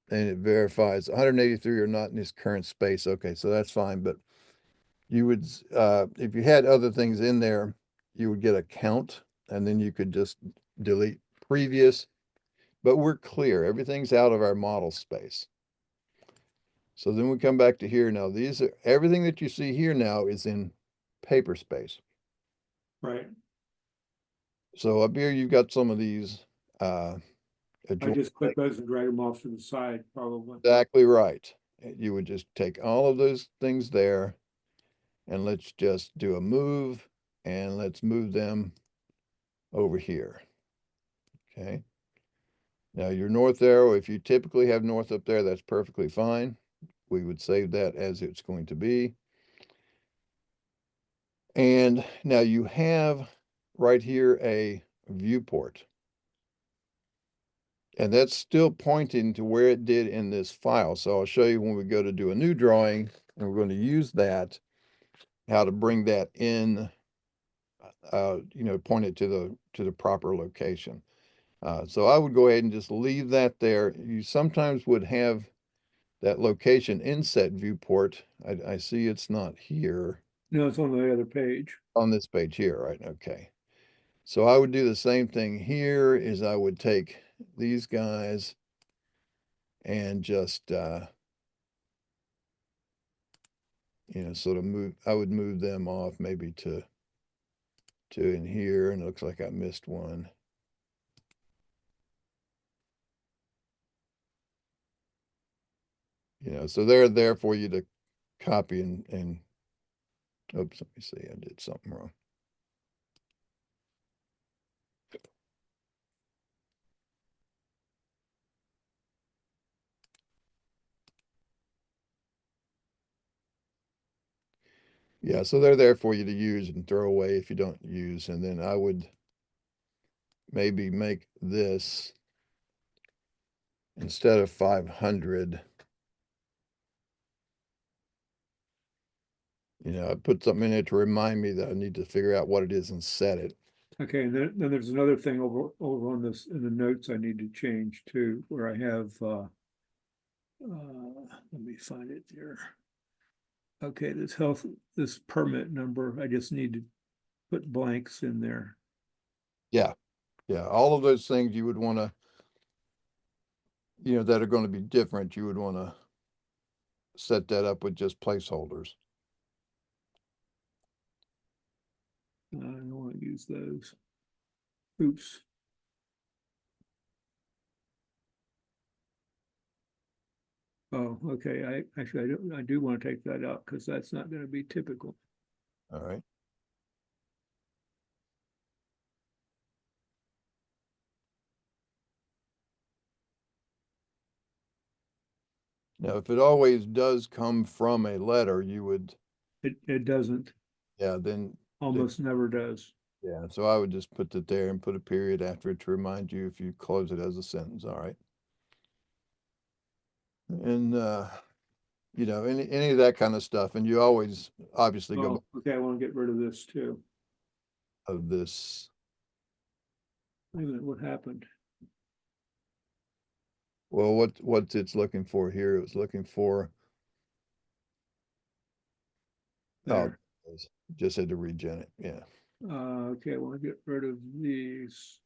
and it verifies 183 are not in this current space. Okay, so that's fine. But you would, if you had other things in there, you would get a count and then you could just delete previous, but we're clear. Everything's out of our model space. So then we come back to here. Now, these are everything that you see here now is in paper space. Right. So up here, you've got some of these, I adjoint. just click those and drag them off to the side, probably. Exactly right. You would just take all of those things there and let's just do a move and let's move them over here. Okay. Now your north arrow, if you typically have north up there, that's perfectly fine. We would save that as it's going to be. And now you have right here a viewport. And that's still pointing to where it did in this file. So I'll show you when we go to do a new drawing, and we're going to use that, how to bring that in, point it to the proper location. So I would go ahead and just leave that there. You sometimes would have that location inset viewport. I see it's not here No, it's on the other page. on this page here, right? Okay. So I would do the same thing here is I would take these guys and just, sort of I would move them off maybe to in here, and it looks like I missed one. So they're there for you to copy and oops, let me see, I did something wrong. Yeah, so they're there for you to use and throw away if you don't use. And then I would maybe make this instead of 500, I put something in it to remind me that I need to figure out what it is and set it. Okay, and then there's another thing over on this in the notes I need to change too, where I have let me find it there. Okay, this permit number, I just need to put blanks in there. Yeah, yeah, all of those things you would want to, that are going to be different, you would want to set that up with just placeholders. I don't want to use those. Oops. Oh, okay. I do want to take that out because that's not going to be typical. All right. Now, if it always does come from a letter, you would, It doesn't, yeah, then, almost never does. yeah, so I would just put it there and put a period after it to remind you if you close it as a sentence. All right. And, any of that kind of stuff. And you always obviously go back Oh, okay. I want to get rid of this too. of this. Wait a minute, what happened? Well, what it's looking for here, it was looking for, oh, There. just had to regen it. Yeah. Okay, I want to get rid of these.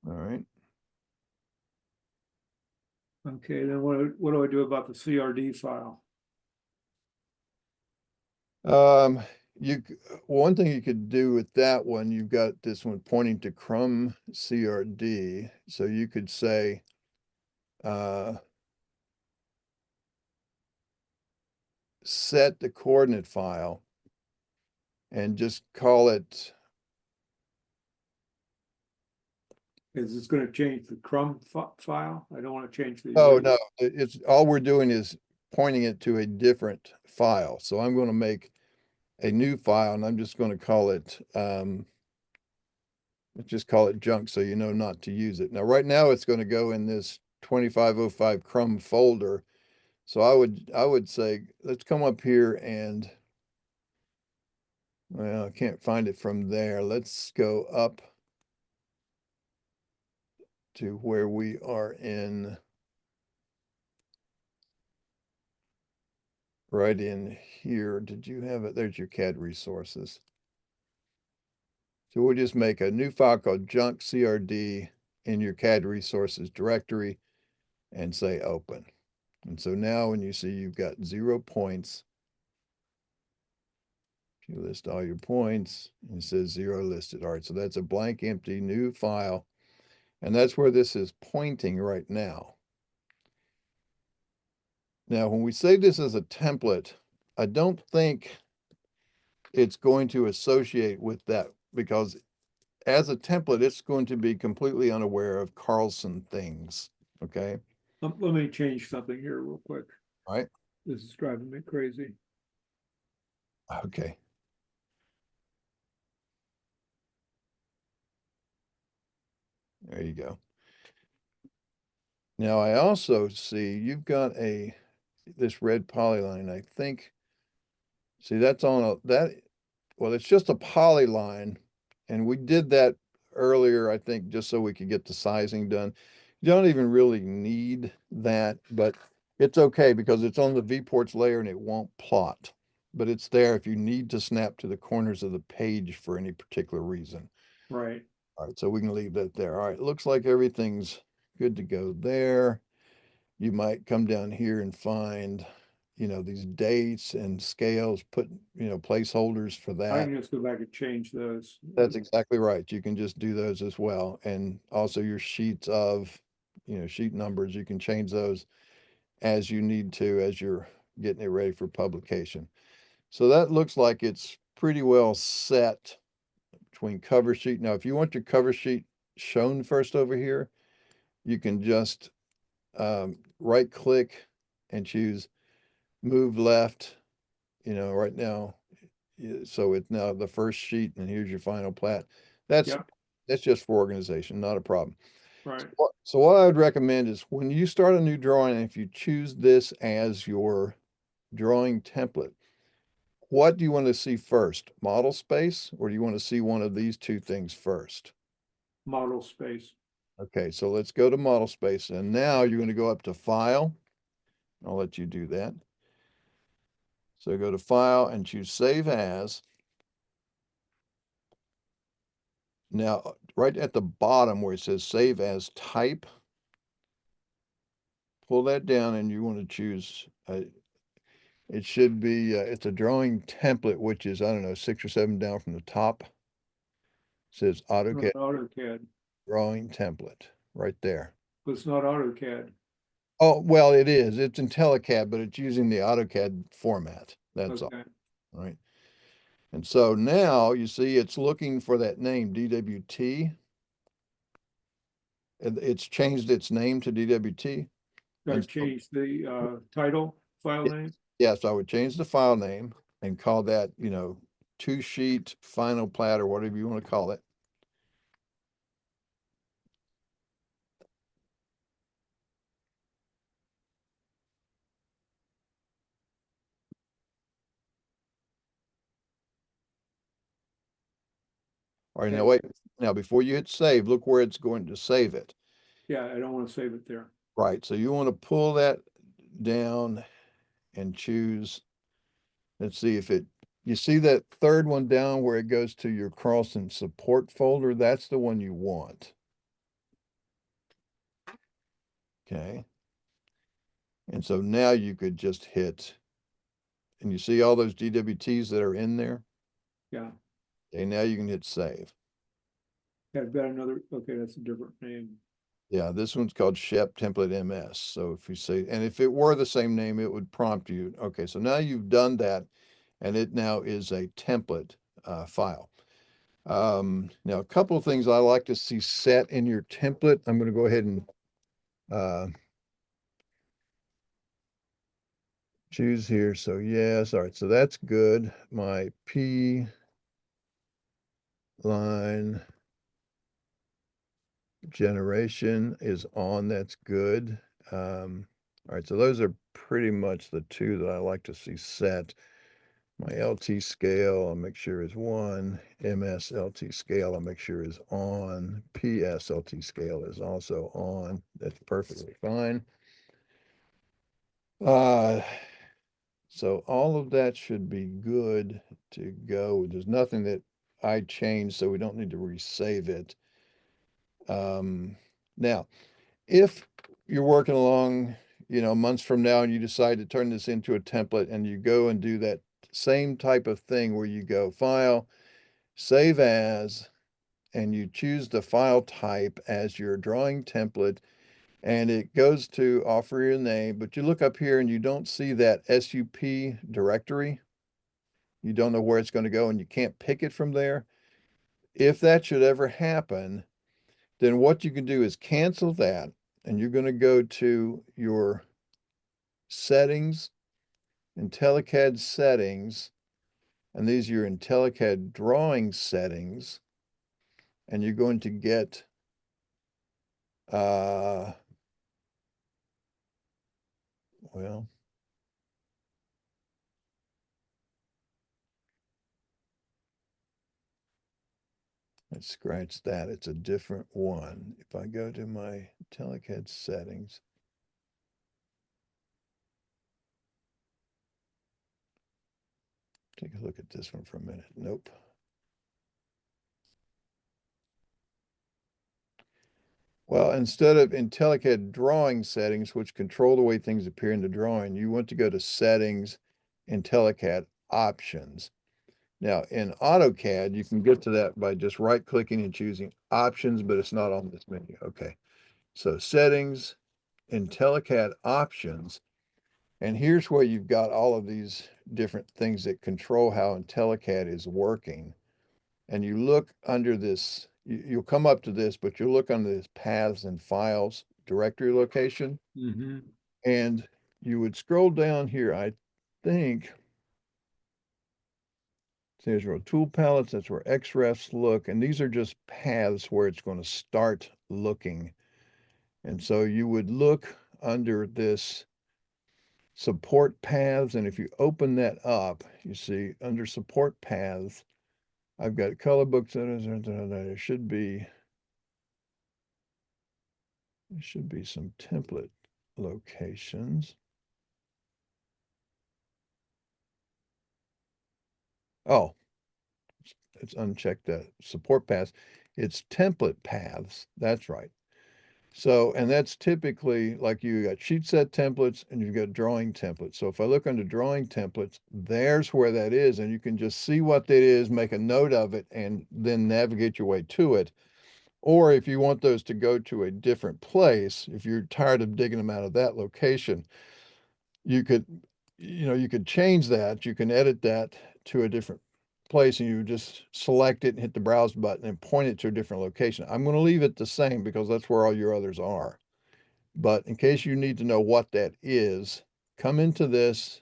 All right. Okay, then what do I do about the CRD file? Um, one thing you could do with that one, you've got this one pointing to Crum CRD. So you could say, uh, set the coordinate file and just call it, Is this going to change the crumb file? I don't want to change the. oh, no, it's all we're doing is pointing it to a different file. So I'm going to make a new file and I'm just going to call it, let's just call it junk so you know not to use it. Now, right now it's going to go in this 2505 Crum folder. So I would say, let's come up here and, well, I can't find it from there. Let's go up to where we are in right in here. Did you have it? There's your CAD resources. So we'll just make a new file called junk CRD in your CAD resources directory and say open. And so now when you see you've got 0 points, you list all your points and it says 0 listed. All right, so that's a blank, empty new file. And that's where this is pointing right now. Now, when we say this is a template, I don't think it's going to associate with that because as a template, it's going to be completely unaware of Carlson things. Okay. Let me change something here real quick. All right. This is driving me crazy. Okay. There you go. Now I also see you've got this red polyline. I think, see that's on well, it's just a polyline. And we did that earlier, I think, just so we could get the sizing done. You don't even really need that, but it's okay because it's on the viewports layer and it won't plot. But it's there if you need to snap to the corners of the page for any particular reason. Right. All right, so we can leave that there. All right, looks like everything's good to go there. You might come down here and find, these dates and scales, put, placeholders for I that. can just go back and change those. That's exactly right. You can just do those as well. And also your sheets of, sheet numbers, you can change those as you need to, as you're getting it ready for publication. So that looks like it's pretty well set between cover sheet. Now, if you want your cover sheet shown first over here, you can just right click and choose move left, right now. So it's now the first sheet and here's your final plat. That's Yep, that's just for organization, not a problem. right. So what I would recommend is when you start a new drawing, if you choose this as your drawing template, what do you want to see first? Model space, or do you want to see one of these two things first? Model space. Okay, so let's go to model space. And now you're going to go up to file. I'll let you do that. So go to file and choose save as. Now, right at the bottom where it says save as type, pull that down and you want to choose, it should be, it's a drawing template, which is, I don't know, 6 or 7 down from the top. It says Not AutoCAD AutoCAD. drawing template right there. But it's not AutoCAD. Oh, well, it is. It's IntelliCAD, but it's using the AutoCAD format. That's all. Okay. All right. And so now you see it's looking for that name, DWT. It's changed its name to DWT. Got to And so, change the title, file name. yes, I would change the file name and call that, 2-sheet final plat or whatever you want to call it. All right, now Okay. wait. Now, before you hit save, look where it's going to save it. Yeah, I don't want to save it there. Right. So you want to pull that down and choose. Let's see if you see that third one down where it goes to your Carlson Support folder. That's the one you want. Okay. And so now you could just hit, and you see all those DWTs that are in there. Yeah. Okay, now you can hit save. Yeah, I've got another, okay, that's a different name. Yeah, this one's called SHEPP Template MS. So if you say, and if it were the same name, it would prompt you. Okay, so now you've done that, and it now is a template file. Now, a couple of things I like to see set in your template. I'm going to go ahead and uh, choose here. So yes, all right. So that's good. My P line generation is on. That's good. All right. So those are pretty much the two that I like to see set. My LT scale, I'll make sure is 1. MS LT scale, I'll make sure is on. PS LT scale is also on. That's perfectly fine. Uh, So all of that should be good to go. There's nothing that I changed, so we don't need to resave it. Now, if you're working along, months from now and you decide to turn this into a template and you go and do that same type of thing where you go File, Save As, and you choose the file type as your drawing template, and it goes to offer your name, but you look up here and you don't see that SUP directory. You don't know where it's going to go and you can't pick it from there. If that should ever happen, then what you can do is cancel that, and you're going to go to your settings, IntelliCAD settings, and these are your IntelliCAD drawing settings, and you're going to get well, let's scratch that. It's a different one. If I go to my IntelliCAD settings, take a look at this one for a minute. Nope. Well, instead of IntelliCAD drawing settings, which control the way things appear in the drawing, you want to go to settings, IntelliCAD options. Now in AutoCAD, you can get to that by just right clicking and choosing options, but it's not on this menu. Okay. So settings, IntelliCAD options, and here's where you've got all of these different things that control how IntelliCAD is working. And you look under this, you'll come up to this, but you'll look under this paths and files directory location. Mm-hmm. And you would scroll down here, I think, there's where tool palettes, that's where XREFs look, and these are just paths where it's going to start looking. And so you would look under this support paths, and if you open that up, you see under support paths, I've got color books, there should be some template locations. Oh, it's unchecked that support paths. It's template paths. That's right. So, and that's typically like you got sheet set templates and you've got drawing templates. So if I look under drawing templates, there's where that is. And you can just see what that is, make a note of it, and then navigate your way to it. Or if you want those to go to a different place, if you're tired of digging them out of that location, you could, you could change that. You can edit that to a different place and you just select it and hit the browse button and point it to a different location. I'm going to leave it the same because that's where all your others are. But in case you need to know what that is, come into this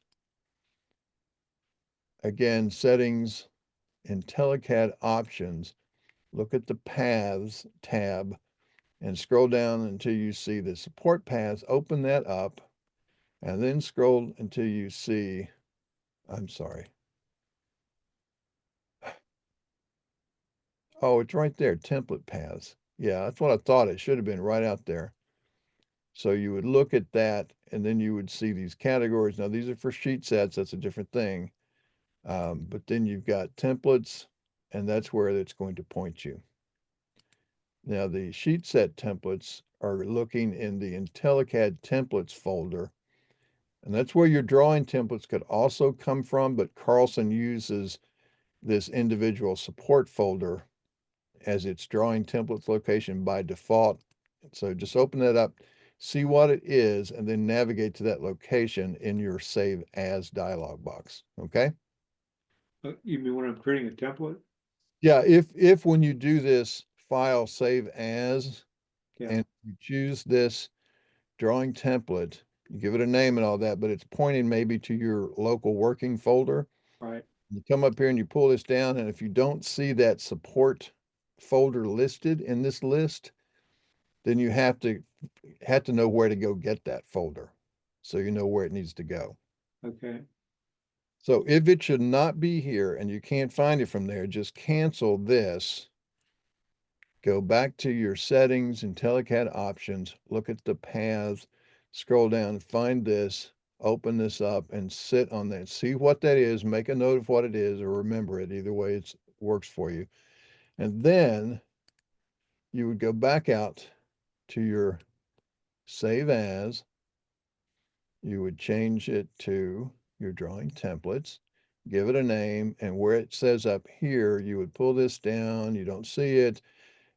again, settings, IntelliCAD options, look at the paths tab and scroll down until you see the support paths, open that up, and then scroll until you see, I'm sorry. Oh, it's right there, template paths. Yeah, that's what I thought. It should have been right out there. So you would look at that and then you would see these categories. Now these are for sheet sets. That's a different thing. But then you've got templates and that's where it's going to point you. Now the sheet set templates are looking in the IntelliCAD templates folder. And that's where your drawing templates could also come from, but Carlson uses this individual support folder as its drawing templates location by default. So just open that up, see what it is, and then navigate to that location in your Save As dialog box, okay? You mean when I'm creating a template? Yeah, if when you do this file Save As, Yeah, and you choose this drawing template, you give it a name and all that, but it's pointing maybe to your local working folder. right. You come up here and you pull this down, and if you don't see that support folder listed in this list, then you have to know where to go get that folder so you know where it needs to go. Okay. So if it should not be here and you can't find it from there, just cancel this. Go back to your settings, IntelliCAD options, look at the paths, scroll down, find this, open this up and sit on that, see what that is, make a note of what it is, or remember it. Either way, it works for you. And then you would go back out to your save as, you would change it to your drawing templates, give it a name, and where it says up here, you would pull this down. You don't see it,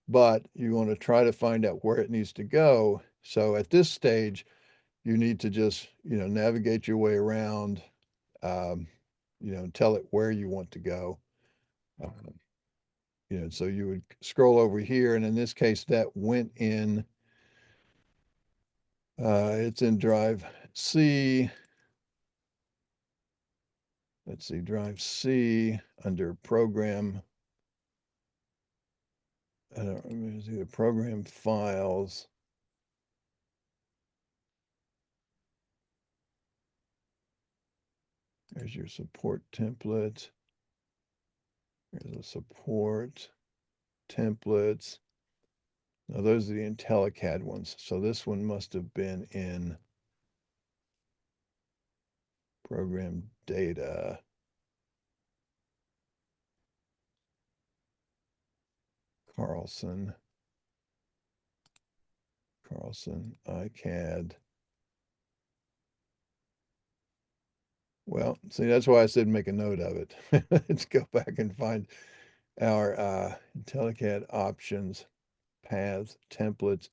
but you want to try to find out where it needs to go. So at this stage, you need to just, navigate your way around, um, tell it where you want to go. So you would scroll over here, and in this case, that went in, it's in drive C. Let's see, drive C under program. I don't remember, it's either program files. There's your support template. There's a support templates. Now those are the IntelliCAD ones. So this one must have been in program data. Carlson iCAD. Well, see, that's why I said make a note of it. Let's go back and find our IntelliCAD options, paths, templates.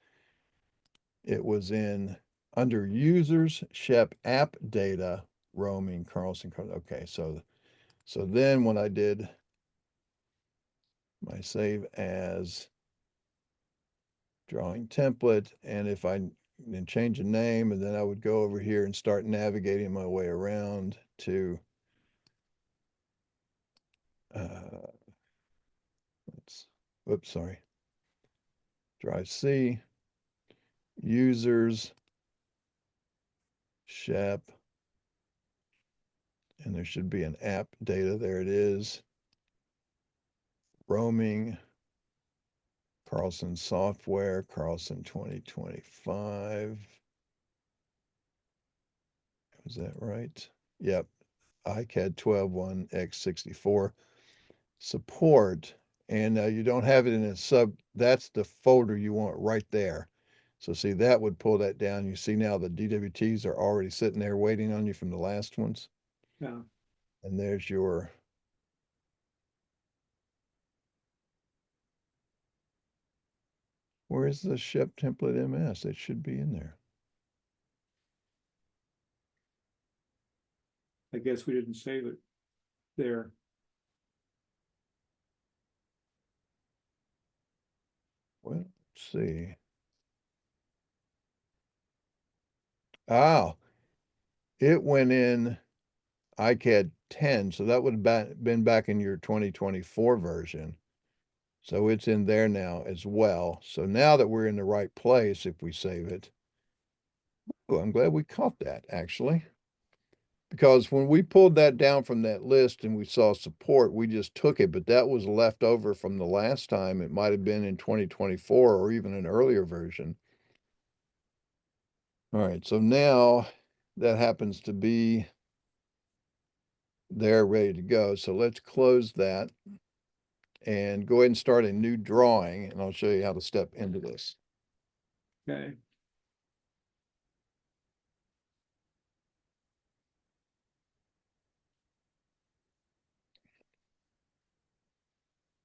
It was in under users, SHEPP app data, roaming, Carlson. Okay, so then when I did my save as drawing template, and if I then change the name, and then I would go over here and start navigating my way around to oops, sorry. Drive C, users, SHEPP, and there should be an app data. There it is. Roaming, Carlson Software, Carlson 2025. Is that right? Yep. iCAD 12.1 x64 support. And you don't have it in a sub. That's the folder you want right there. So see, that would pull that down. You see now the DWTs are already sitting there waiting on you from the last ones. Yeah. And there's your where's the SHEPP template MS? It should be in there. I guess we didn't save it there. Well, let's see. Oh, it went in iCAD 10, so that would have been back in your 2024 version. So it's in there now as well. So now that we're in the right place, if we save it, oh, I'm glad we caught that actually. Because when we pulled that down from that list and we saw support, we just took it, but that was left over from the last time. It might have been in 2024 or even an earlier version. All right, so now that happens to be there ready to go. So let's close that and go ahead and start a new drawing, and I'll show you how to step into this. Okay.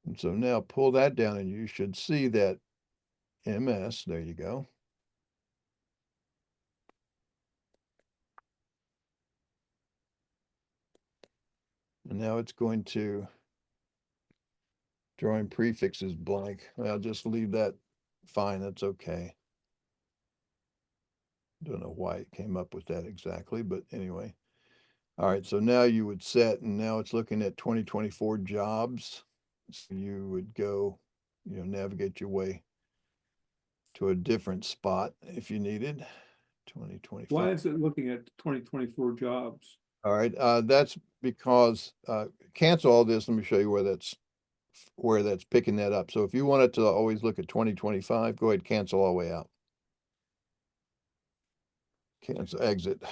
And so now pull that down and you should see that MS, there you go. And now it's going to drawing prefixes blank. I'll just leave that fine, that's okay. Don't know why it came up with that exactly, but anyway. All right, so now you would set, and now it's looking at 2024 jobs. So you would go, navigate your way to a different spot if you needed. 2024. Why is it looking at 2024 jobs? All right, that's because cancel all this. Let me show you where that's picking that up. So if you wanted to always look at 2025, go ahead, cancel all the way out. Cancel, exit.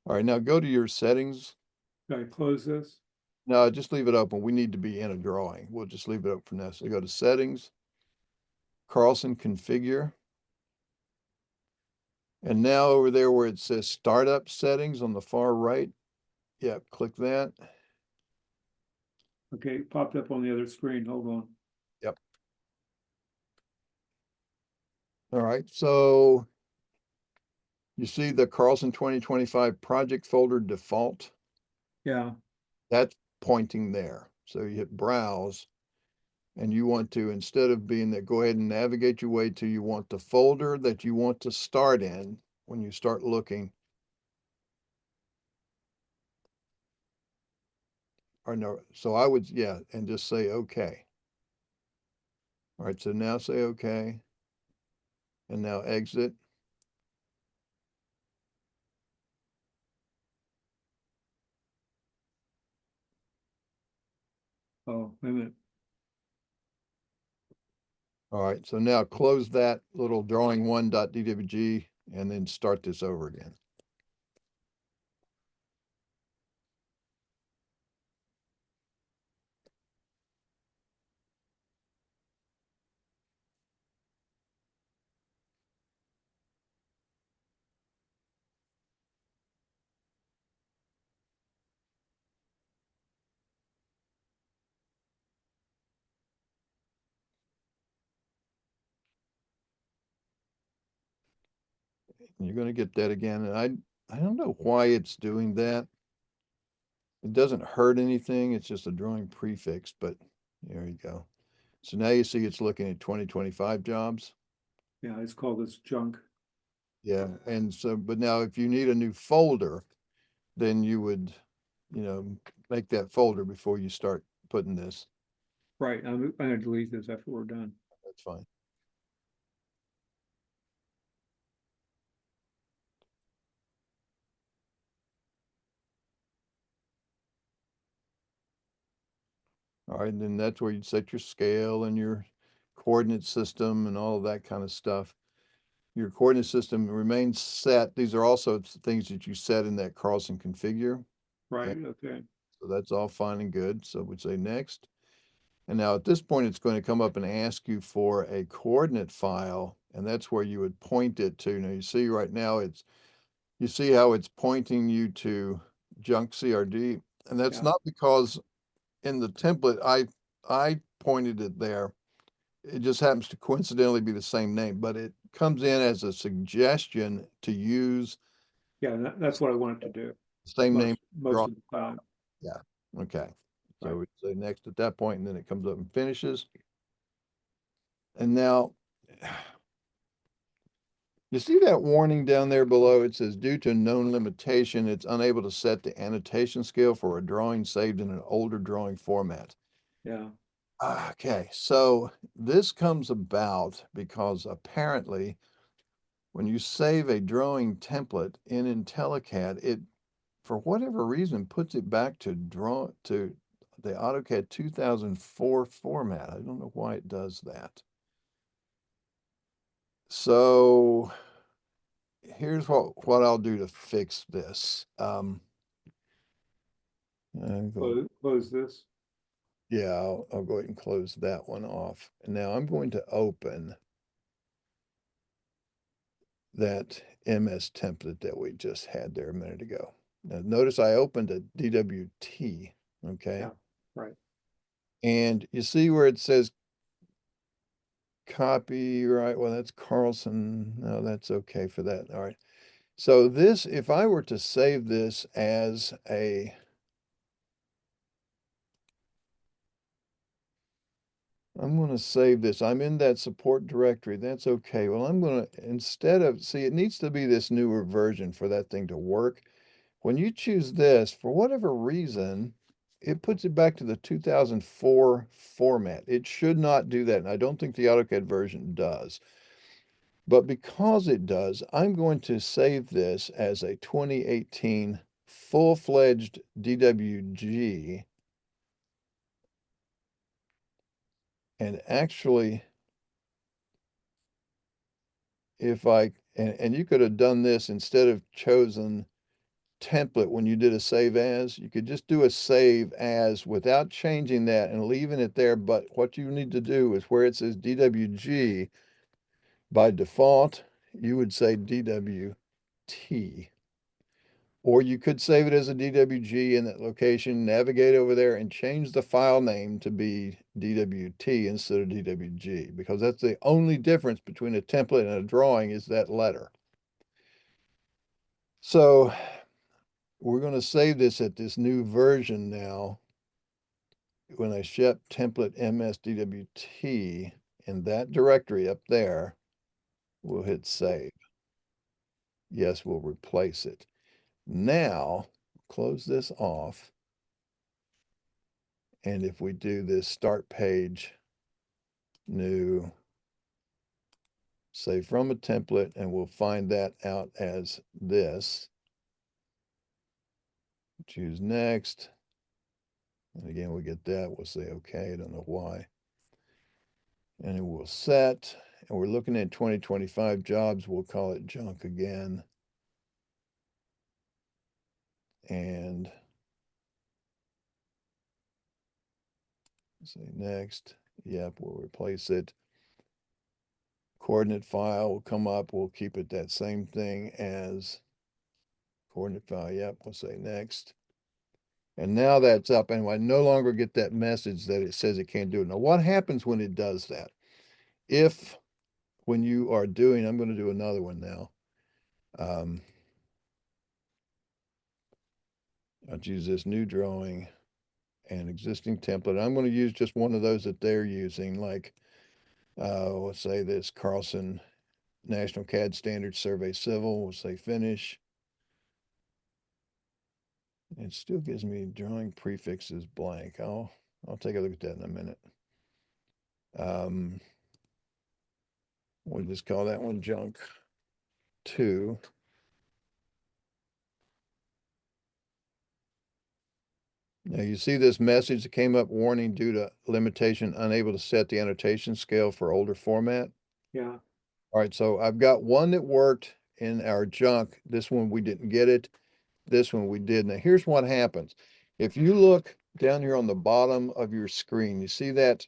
All right, now go to your settings. Can I close this? No, just leave it open. We need to be in a drawing. We'll just leave it open for now. So go to settings, Carlson configure. And now over there where it says startup settings on the far right, yeah, click that. Okay, it popped up on the other screen. Hold on. Yep. All right, so you see the Carlson 2025 project folder default? Yeah, That's pointing there. So you hit browse and you want to, instead of being there, go ahead and navigate your way to you want the folder that you want to start in when you start looking. Or no, so I would, yeah, and just say okay. All right, so now say okay. And now exit. oh, wait a minute. All right, so now close that little drawing1.dwg and then start this over again. You're going to get that again. And I don't know why it's doing that. It doesn't hurt anything. It's just a drawing prefix, but there you go. So now you see it's looking at 2025 jobs. Yeah, it's called this junk. Yeah. And so, but now if you need a new folder, then you would, make that folder before you start putting this. Right, I'm gonna delete this after we're done. That's fine. All right. And then that's where you'd set your scale and your coordinate system and all of that kind of stuff. Your coordinate system remains set. These are also things that you set in that Carlson configure. Right, And okay, so that's all fine and good. So we'd say next. And now at this point, it's going to come up and ask you for a coordinate file. And that's where you would point it to. Now you see right now, you see how it's pointing you to junk CRD. And that's yeah, not because in the template, I pointed it there. It just happens to coincidentally be the same name, but it comes in as a suggestion to use yeah, that's what I wanted to do the same name. most Draw. of the time. Yeah. Okay. Right, So we say next at that point, and then it comes up and finishes. And now you see that warning down there below? It says due to known limitation, it's unable to set the annotation scale for a drawing saved in an older drawing format. yeah, Okay, so this comes about because apparently when you save a drawing template in IntelliCAD, it, for whatever reason, puts it back to the AutoCAD 2004 format. I don't know why it does that. So here's what I'll do to fix this. close this. Yeah, I'll go ahead and close that one off. And now I'm going to open that MS template that we just had there a minute ago. Now, notice I opened a DWT, okay? Yeah, right, And you see where it says copyright? Well, that's Carlson. No, that's okay for that. All right. So this, if I were to save this as I'm going to save this. I'm in that support directory. That's okay. Well, I'm going to, instead of, see, it needs to be this newer version for that thing to work. When you choose this, for whatever reason, it puts it back to the 2004 format. It should not do that. And I don't think the AutoCAD version does. But because it does, I'm going to save this as a 2018 full-fledged DWG. And actually, if I, and you could have done this instead of chosen template when you did a save as. You could just do a save as without changing that and leaving it there. But what you need to do is where it says DWG, by default, you would say DWT. Or you could save it as a DWG in that location, navigate over there and change the file name to be DWT instead of DWG, because that's the only difference between a template and a drawing is that letter. So we're going to save this at this new version now. When I SHEPP template MSDWT in that directory up there, we'll hit save. Yes, we'll replace it. Now, close this off. And if we do this start page, new, save from a template, and we'll find that out as this. Choose next. And again, we get that. We'll say, okay, I don't know why. And it will set. And we're looking at 2025 jobs. We'll call it junk again. And say next. Yep, we'll replace it. Coordinate file will come up. We'll keep it that same thing as coordinate file. Yep, we'll say next. And now that's up, and I no longer get that message that it says it can't do it. Now, what happens when it does that? If when you are doing, I'm going to do another one now. I'll choose this new drawing and existing template. I'm going to use just one of those that they're using, like let's say this Carlson National CAD Standards Survey Civil. We'll say finish. It still gives me drawing prefixes blank. I'll take a look at that in a minute. We'll just call that one junk 2. Now you see this message that came up, warning due to limitation, unable to set the annotation scale for older format. Yeah, All right, so I've got one that worked in our junk. This one we didn't get it. This one we did. Now here's what happens. If you look down here on the bottom of your screen, you see that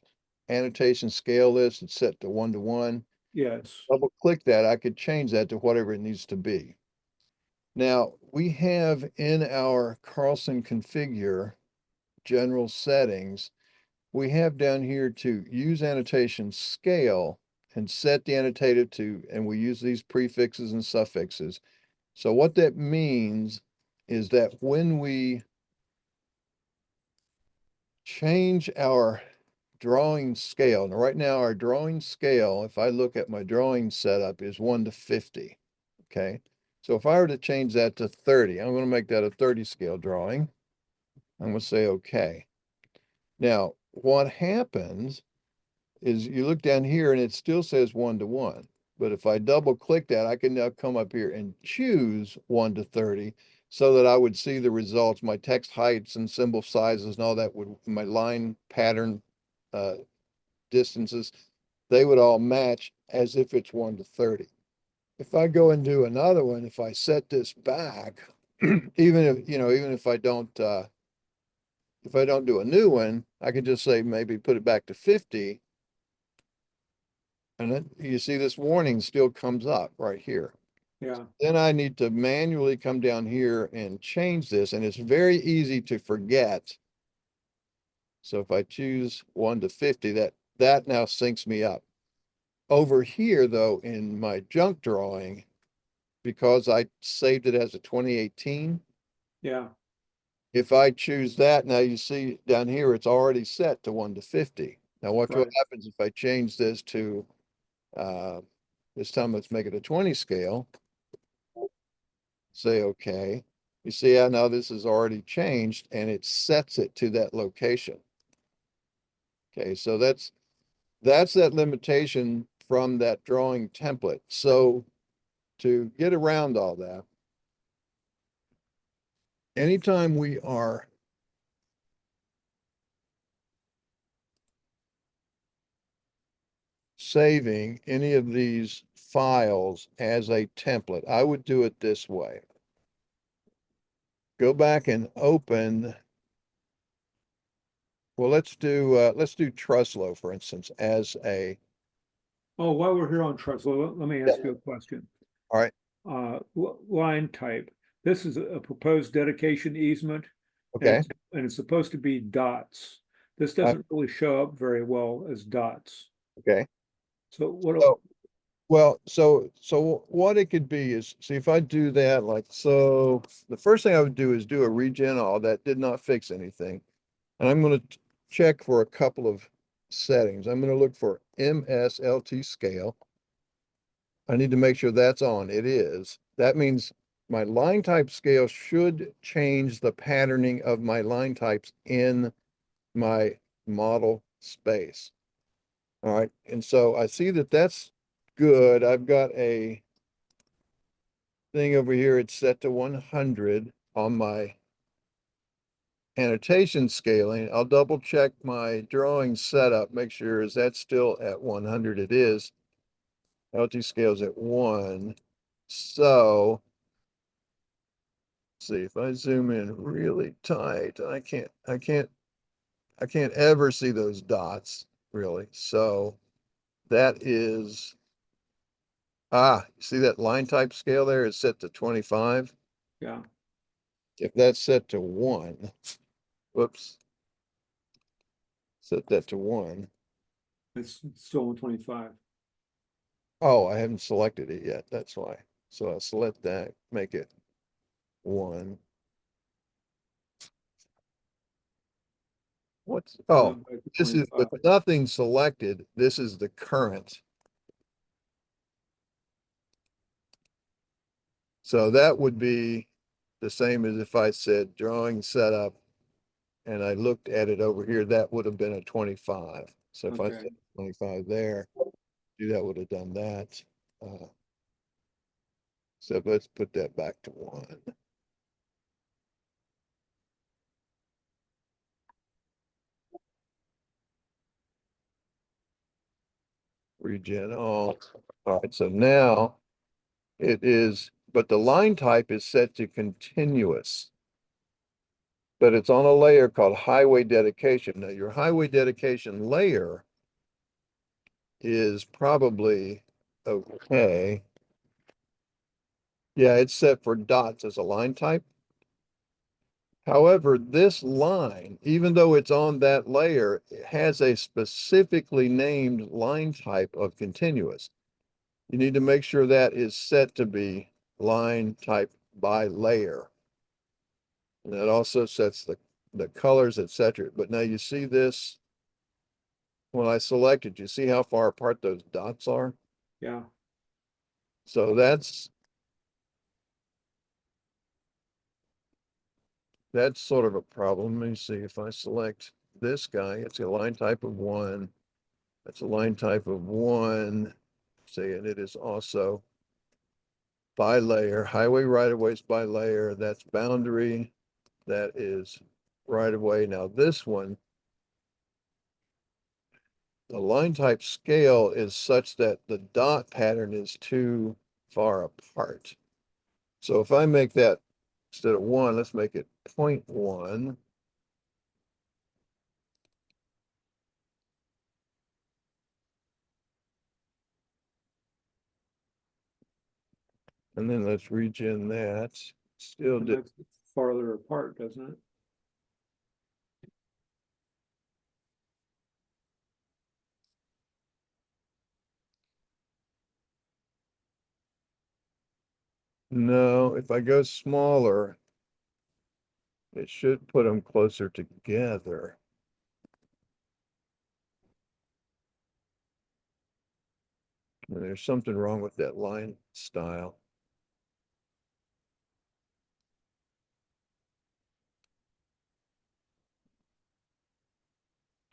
annotation scale list. It's set to 1:1. yes, Double click that. I could change that to whatever it needs to be. Now we have in our Carlson configure general settings, we have down here to use annotation scale and set the annotated to, and we use these prefixes and suffixes. So what that means is that when we change our drawing scale, and right now our drawing scale, if I look at my drawing setup, is 1 to 50. Okay. So if I were to change that to 30, I'm going to make that a 30 scale drawing. I'm going to say okay. Now, what happens is you look down here and it still says 1:1. But if I double click that, I can now come up here and choose 1 to 30 so that I would see the results, my text heights and symbol sizes and all that would, my line pattern distances, they would all match as if it's 1 to 30. If I go and do another one, if I set this back, even if, even if I don't do a new one, I can just say maybe put it back to 50. And then you see this warning still comes up right here. yeah, Then I need to manually come down here and change this, and it's very easy to forget. So if I choose 1 to 50, that now syncs me up. Over here, though, in my junk drawing, because I saved it as a 2018, yeah, if I choose that, now you see down here, it's already set to 1 to 50. Now, what right, happens if I change this to, this time let's make it a 20 scale, say okay. You see how now this is already changed and it sets it to that location. Okay, so that's that limitation from that drawing template. So to get around all that, anytime we are saving any of these files as a template, I would do it this way. go back and open. Well, let's do Truslow, for instance, as a, Oh, while we're here on trust, let me yeah. ask you a question. All right, Line type. This is a proposed dedication easement, and okay. it's supposed to be dots. This Uh, doesn't really show up very well as dots. okay. So what? So, well, so what it could be is, see if I do that like so, the first thing I would do is do a regen all that did not fix anything. And I'm going to check for a couple of settings. I'm going to look for MSLT scale. I need to make sure that's on. It is. That means my line type scale should change the patterning of my line types in my model space. All right. And so I see that that's good. I've got a thing over here. It's set to 100 on my annotation scaling. I'll double check my drawing setup, make sure is that still at 100. It is. LT scales at 1. So see if I zoom in really tight, I can't ever see those dots really. So that is, you see that line type scale there is set to 25. Yeah, If that's set to 1, whoops, set that to 1. it's still on 25. Oh, I haven't selected it yet. That's why. So I'll select that, make it 1. Oh, Back to this is with 25. nothing selected. This is the current. So that would be the same as if I said drawing setup and I looked at it over here, that would have been a 25. So if I Okay. said 25 there, that would have done that. Uh, so let's put that back to 1. Regen all. All right, so now it is, but the line type is set to continuous. But it's on a layer called highway dedication. Now, your highway dedication layer is probably okay. Yeah, it's set for dots as a line type. However, this line, even though it's on that layer, it has a specifically named line type of continuous. You need to make sure that is set to be line type by layer. And that also sets the colors, etc. But now you see this, when I select it, you see how far apart those dots are? Yeah. So that's sort of a problem. Let me see if I select this guy, it's a line type of 1. That's a line type of 1. Say, and it is also by layer, highway right of ways by layer. That's boundary. That is right of way. Now this one, the line type scale is such that the dot pattern is too far apart. So if I make that instead of 1, let's make it 0.1. And then let's regen that. Still And did. that's farther apart, doesn't it? No, if I go smaller, it should put them closer together. And there's something wrong with that line style.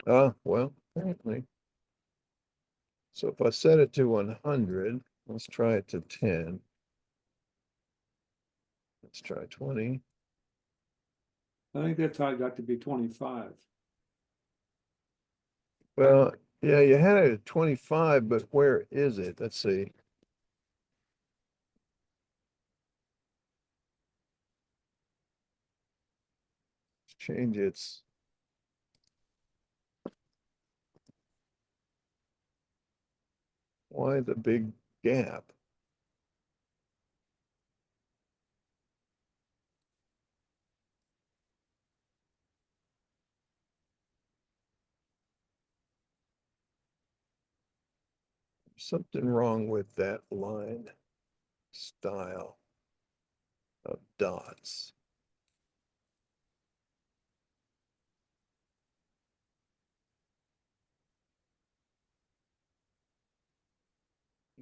Well, apparently. So if I set it to 100, let's try it to 10. Let's try 20. I think that's how it got to be 25. Well, yeah, you had it at 25, but where is it? Let's see. change its. Why the big gap? Something wrong with that line style of dots.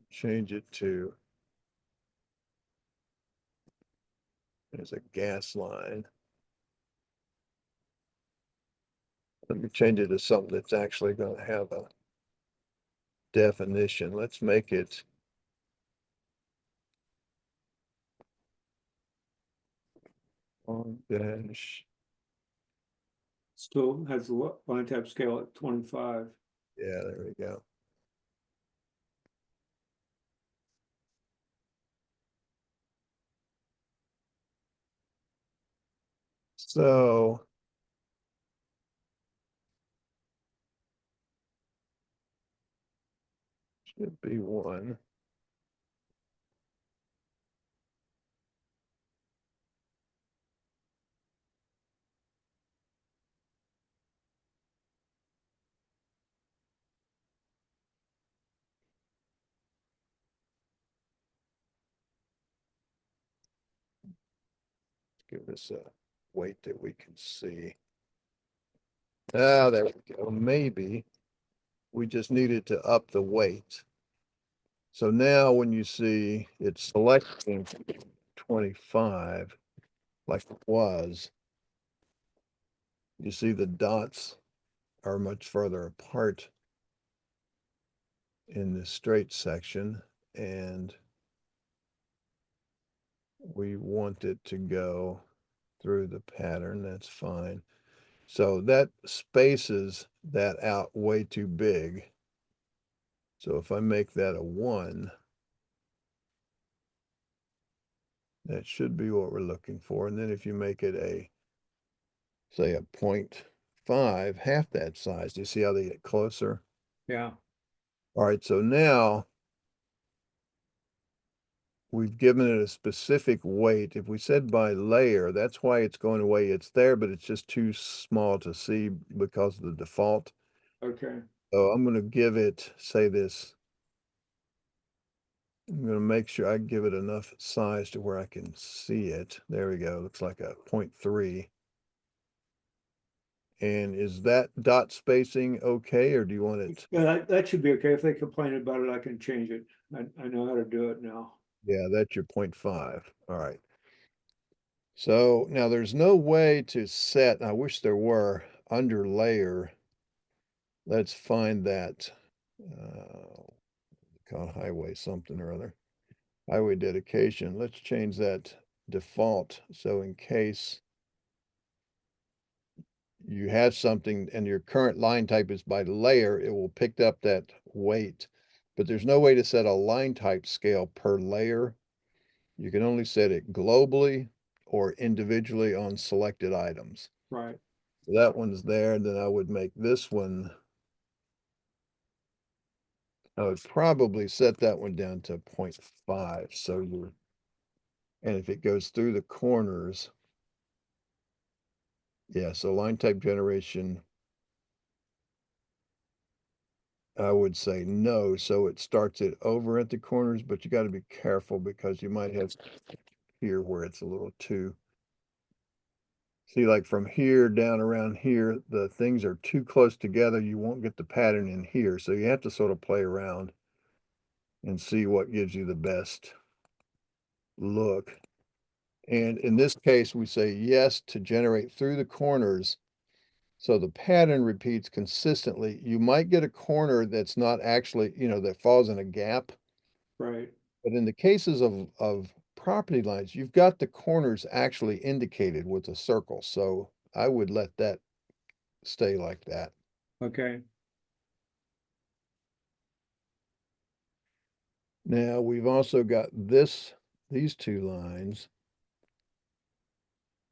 Change it to, there's a gas line. Let me change it to something that's actually going to have a definition. Let's make it on dash. Still has the line type scale at 25. Yeah, there we go. So should be one. Give us a weight that we can see. Ah, there we go. Maybe we just needed to up the weight. So now when you see it's selecting 25, like it was, you see the dots are much further apart in the straight section, and we want it to go through the pattern. That's fine. So that spaces that out way too big. So if I make that a 1, that should be what we're looking for. And then if you make it a, say, a 0.5, half that size, do you see how they get closer? Yeah. All right, so now we've given it a specific weight. If we said by layer, that's why it's going away. It's there, but it's just too small to see because of the default. Okay. So I'm going to give it, say this. I'm going to make sure I give it enough size to where I can see it. There we go. Looks like a 0.3. And is that dot spacing okay, or do you want it? Yeah, that should be okay. If they complain about it, I can change it. I know how to do it now. Yeah, that's your 0.5. All right. So now there's no way to set, I wish there were, under layer. Let's find that. Called highway something or other. Highway dedication. Let's change that default. So in case you have something and your current line type is by layer, it will pick up that weight. But there's no way to set a line type scale per layer. You can only set it globally or individually on selected items. Right. So that one's there. Then I would make this one. I would probably set that one down to 0.5. So you're, and if it goes through the corners, yeah, so line type generation, I would say no. So it starts it over at the corners, but you got to be careful because you might have here where it's a little too. See, like from here down around here, the things are too close together. You won't get the pattern in here. So you have to sort of play around and see what gives you the best look. And in this case, we say yes to generate through the corners. So the pattern repeats consistently. You might get a corner that's not actually, that falls in a gap. Right. But in the cases of property lines, you've got the corners actually indicated with a circle. So I would let that stay like that. Okay. Now we've also got these two lines.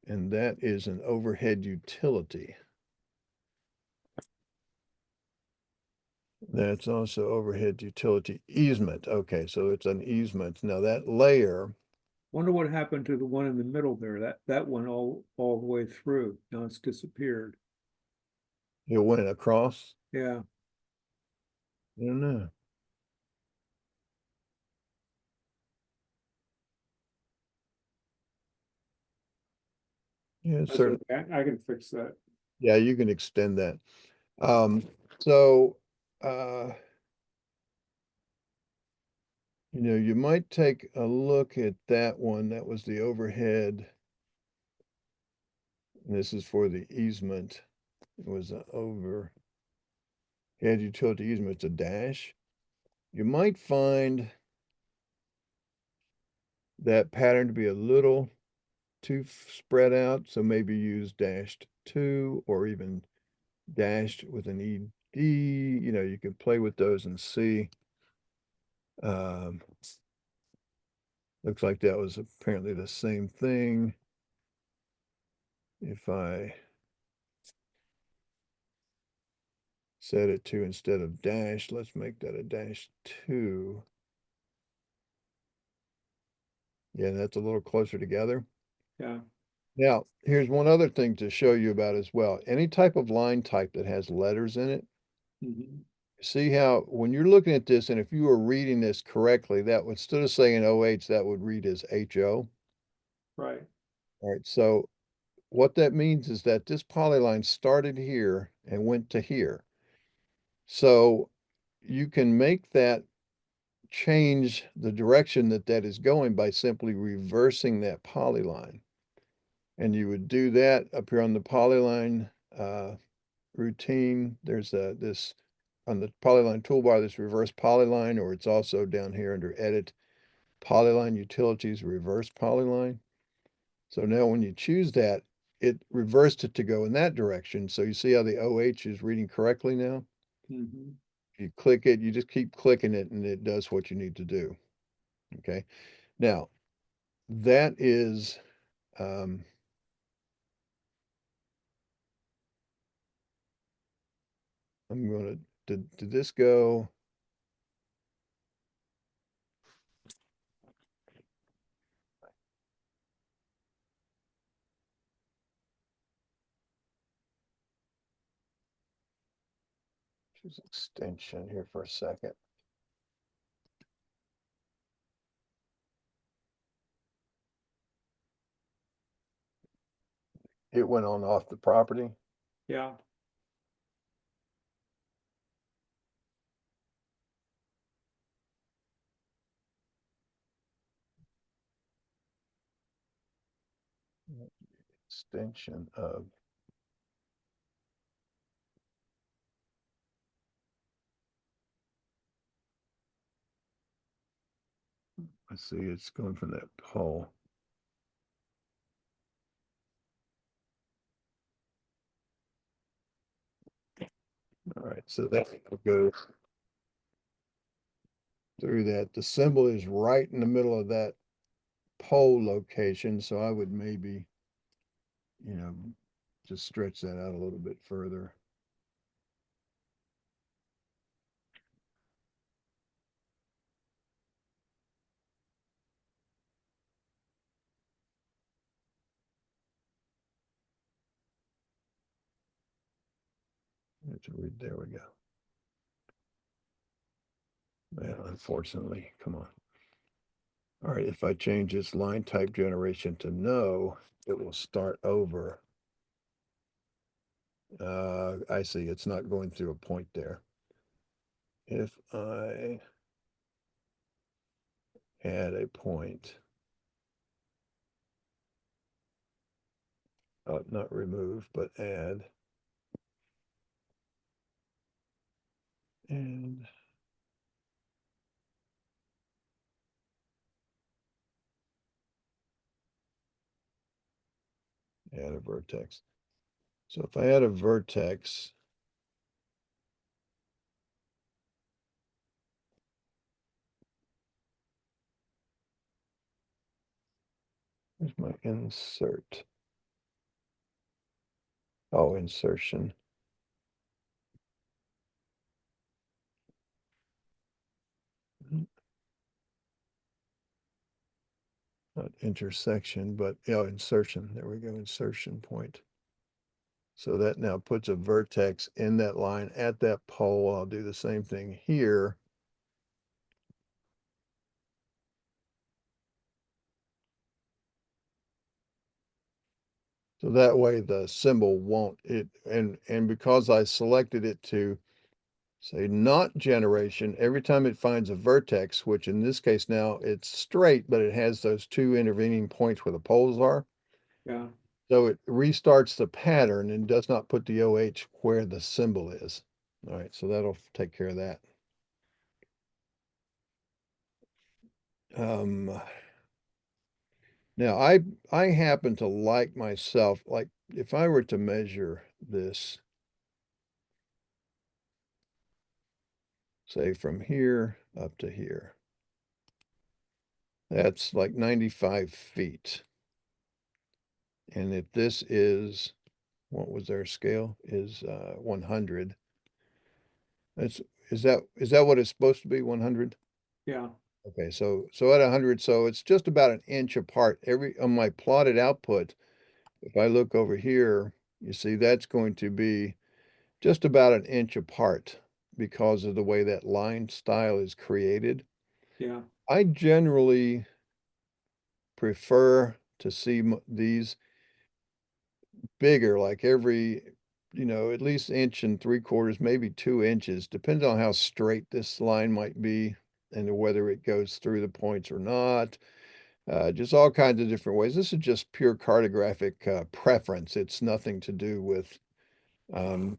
and that is an overhead utility. That's also overhead utility easement. Okay, so it's an easement. Now that layer, Wonder what happened to the one in the middle there, that went all the way through, now it's disappeared. it went across. Yeah, I don't know. Yeah, that's certainly. okay, I can fix that. Yeah, you can extend that. Um, so, uh, you might take a look at that one. That was the overhead. And this is for the easement. It was an overhead utility easement. It's a dash. You might find that pattern to be a little too spread out. So maybe use dashed two or even dashed with an ED. You can play with those and see. Um, Looks like that was apparently the same thing. If I set it to instead of dash, let's make that a dash two. Yeah, that's a little closer together. Yeah. Now, here's one other thing to show you about as well. Any type of line type that has letters in it, Mhm. see how when you're looking at this, and if you were reading this correctly, that would instead of saying OH, that would read as HO. Right. All right, so what that means is that this polyline started here and went to here. So you can make that change the direction that that is going by simply reversing that polyline. And you would do that up here on the polyline routine. There's this on the polyline toolbar, this reverse polyline, or it's also down here under edit, polyline utilities, reverse polyline. So now when you choose that, it reversed it to go in that direction. So you see how the OH is reading correctly now? Mhm. If you click it, you just keep clicking it and it does what you need to do. Okay. Now, that is, um, I'm going to, did this go? Choose extension here for a second. It went on off the property. Yeah. Extension of, let's see, it's going from that pole. All right, so that goes through that. The symbol is right in the middle of that pole location, so I would maybe, you know, just stretch that out a little bit further. There we go. Well, unfortunately, come on. All right, if I change this line type generation to no, it will start over. I see, it's not going through a point there. If I add a point, not remove, but add, and add a vertex. So if I add a vertex, here's my insert. Oh, insertion. Not intersection, but insertion. There we go, insertion point. So that now puts a vertex in that line at that pole. I'll do the same thing here. So that way the symbol won't and because I selected it to say not generation, every time it finds a vertex, which in this case now it's straight, but it has those two intervening points where the poles are. Yeah. So it restarts the pattern and does not put the OH where the symbol is. All right, so that'll take care of that. Um, Now I happen to like myself, like if I were to measure this, say from here up to here, that's like 95 feet. And if this is, what was our scale? Is 100. That's is that what it's supposed to be, 100? Yeah. Okay, so at 100, so it's just about an inch apart. Every on my plotted output, if I look over here, you see that's going to be just about an inch apart because of the way that line style is created. Yeah. I generally prefer to see these bigger, like every, at least inch and 3/4, maybe 2 inches, depends on how straight this line might be and whether it goes through the points or not. Just all kinds of different ways. This is just pure cartographic preference. It's nothing to do with, um,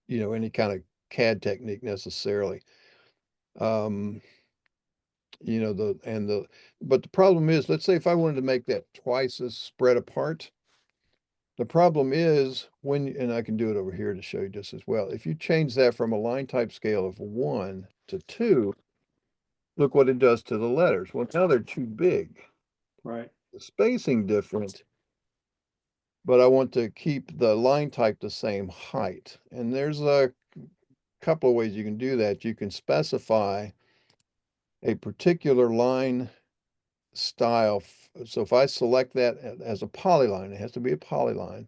any kind of CAD technique necessarily. Um, but the problem is, let's say if I wanted to make that twice as spread apart, the problem is and I can do it over here to show you just as well. If you change that from a line type scale of 1 to 2, look what it does to the letters. Well, now they're too big. Right. The spacing different, but I want to keep the line type the same height. And there's a couple of ways you can do that. You can specify a particular line style. So if I select that as a polyline, it has to be a polyline.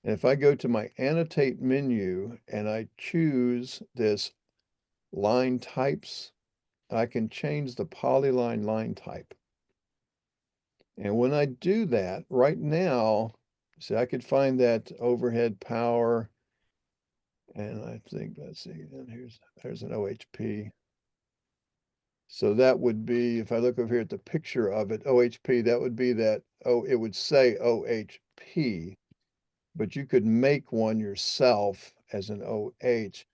And if I go to my annotate menu and I choose this line types, I can change the polyline line type. And when I do that right now, see, I could find that overhead power. And I think, let's see, and there's an OHP. So that would be, if I look over here at the picture of it, OHP, that would be that, it would say OHP, but you could make one yourself as an OH.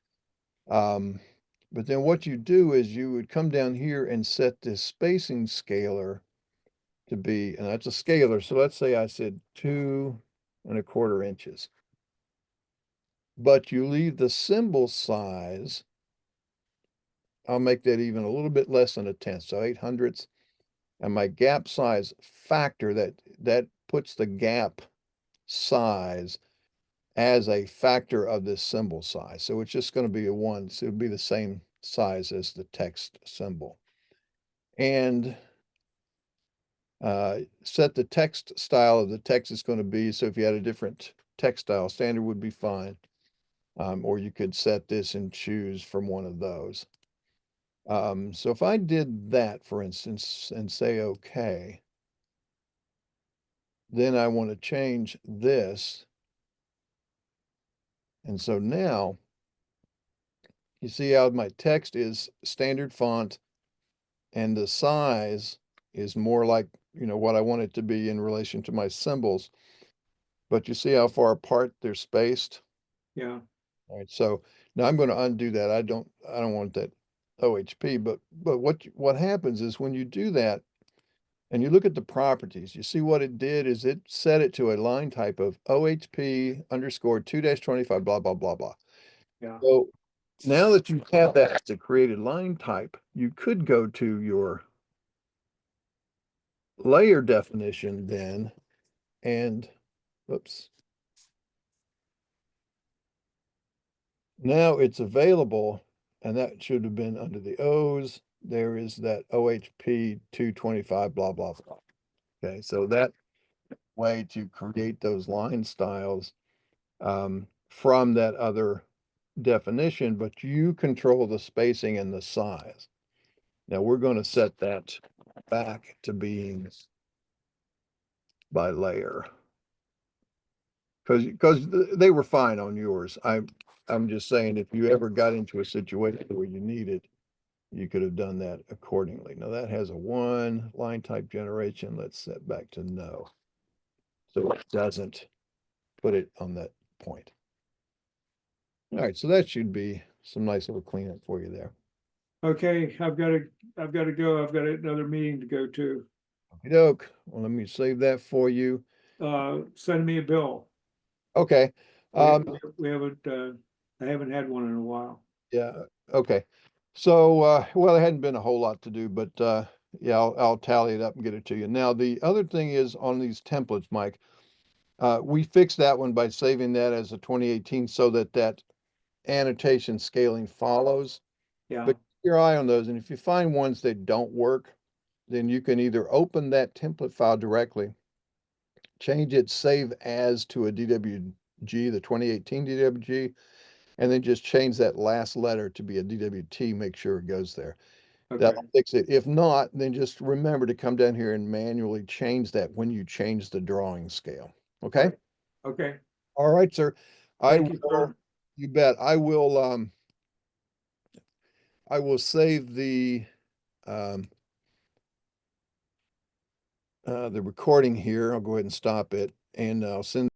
But then what you do is you would come down here and set this spacing scalar to be, and that's a scalar. So let's say I said 2¼ inches, but you leave the symbol size. I'll make that even a little bit less than a tenth, so 8/100. And my gap size factor, that puts the gap size as a factor of this symbol size. So it's just going to be a 1. So it'll be the same size as the text symbol. And set the text style of the text is going to be. So if you had a different text style, standard would be fine. Or you could set this and choose from one of those. So if I did that, for instance, and say OK, then I want to change this. And so now you see how my text is standard font and the size is more like, what I want it to be in relation to my symbols. But you see how far apart they're spaced? Yeah. All right, so now I'm going to undo that. I don't want that OHP, but what happens is when you do that and you look at the properties, you see what it did is it set it to a line type of OHP underscore 2-25, blah, blah, blah, blah. Yeah. So now that you have that as a created line type, you could go to your layer definition then and Oops. Now it's available, and that should have been under the O's. There is that OHP 225, blah, blah, blah. Okay, so that way to create those line styles from that other definition, but you control the spacing and the size. Now we're going to set that back to being by layer because they were fine on yours. I'm just saying if you ever got into a situation where you need it, you could have done that accordingly. Now that has a 1 line type generation. Let's set back to no. So it doesn't put it on that point. All right, so that should be some nice little cleanup for you there. Okay, I've got to go. I've got another meeting to go to. Okey-doke. Well, let me save that for you. Send me a bill. Okay. We haven't, I haven't had one in a while. Yeah, okay. So, well, there hadn't been a whole lot to do, but yeah, I'll tally it up and get it to you. Now, the other thing is on these templates, Mike, we fixed that one by saving that as a 2018 so that that annotation scaling follows. Yeah, But keep your eye on those, and if you find ones that don't work, then you can either open that template file directly, change it, save as to a DWG, the 2018 DWG, and then just change that last letter to be a DWT, make sure it goes there. okay, That'll fix it. If not, then just remember to come down here and manually change that when you change the drawing scale. Okay? right, okay, All right, sir. I thank you, will, sir. you bet. I will save um the recording here. I'll go ahead and stop it and I'll send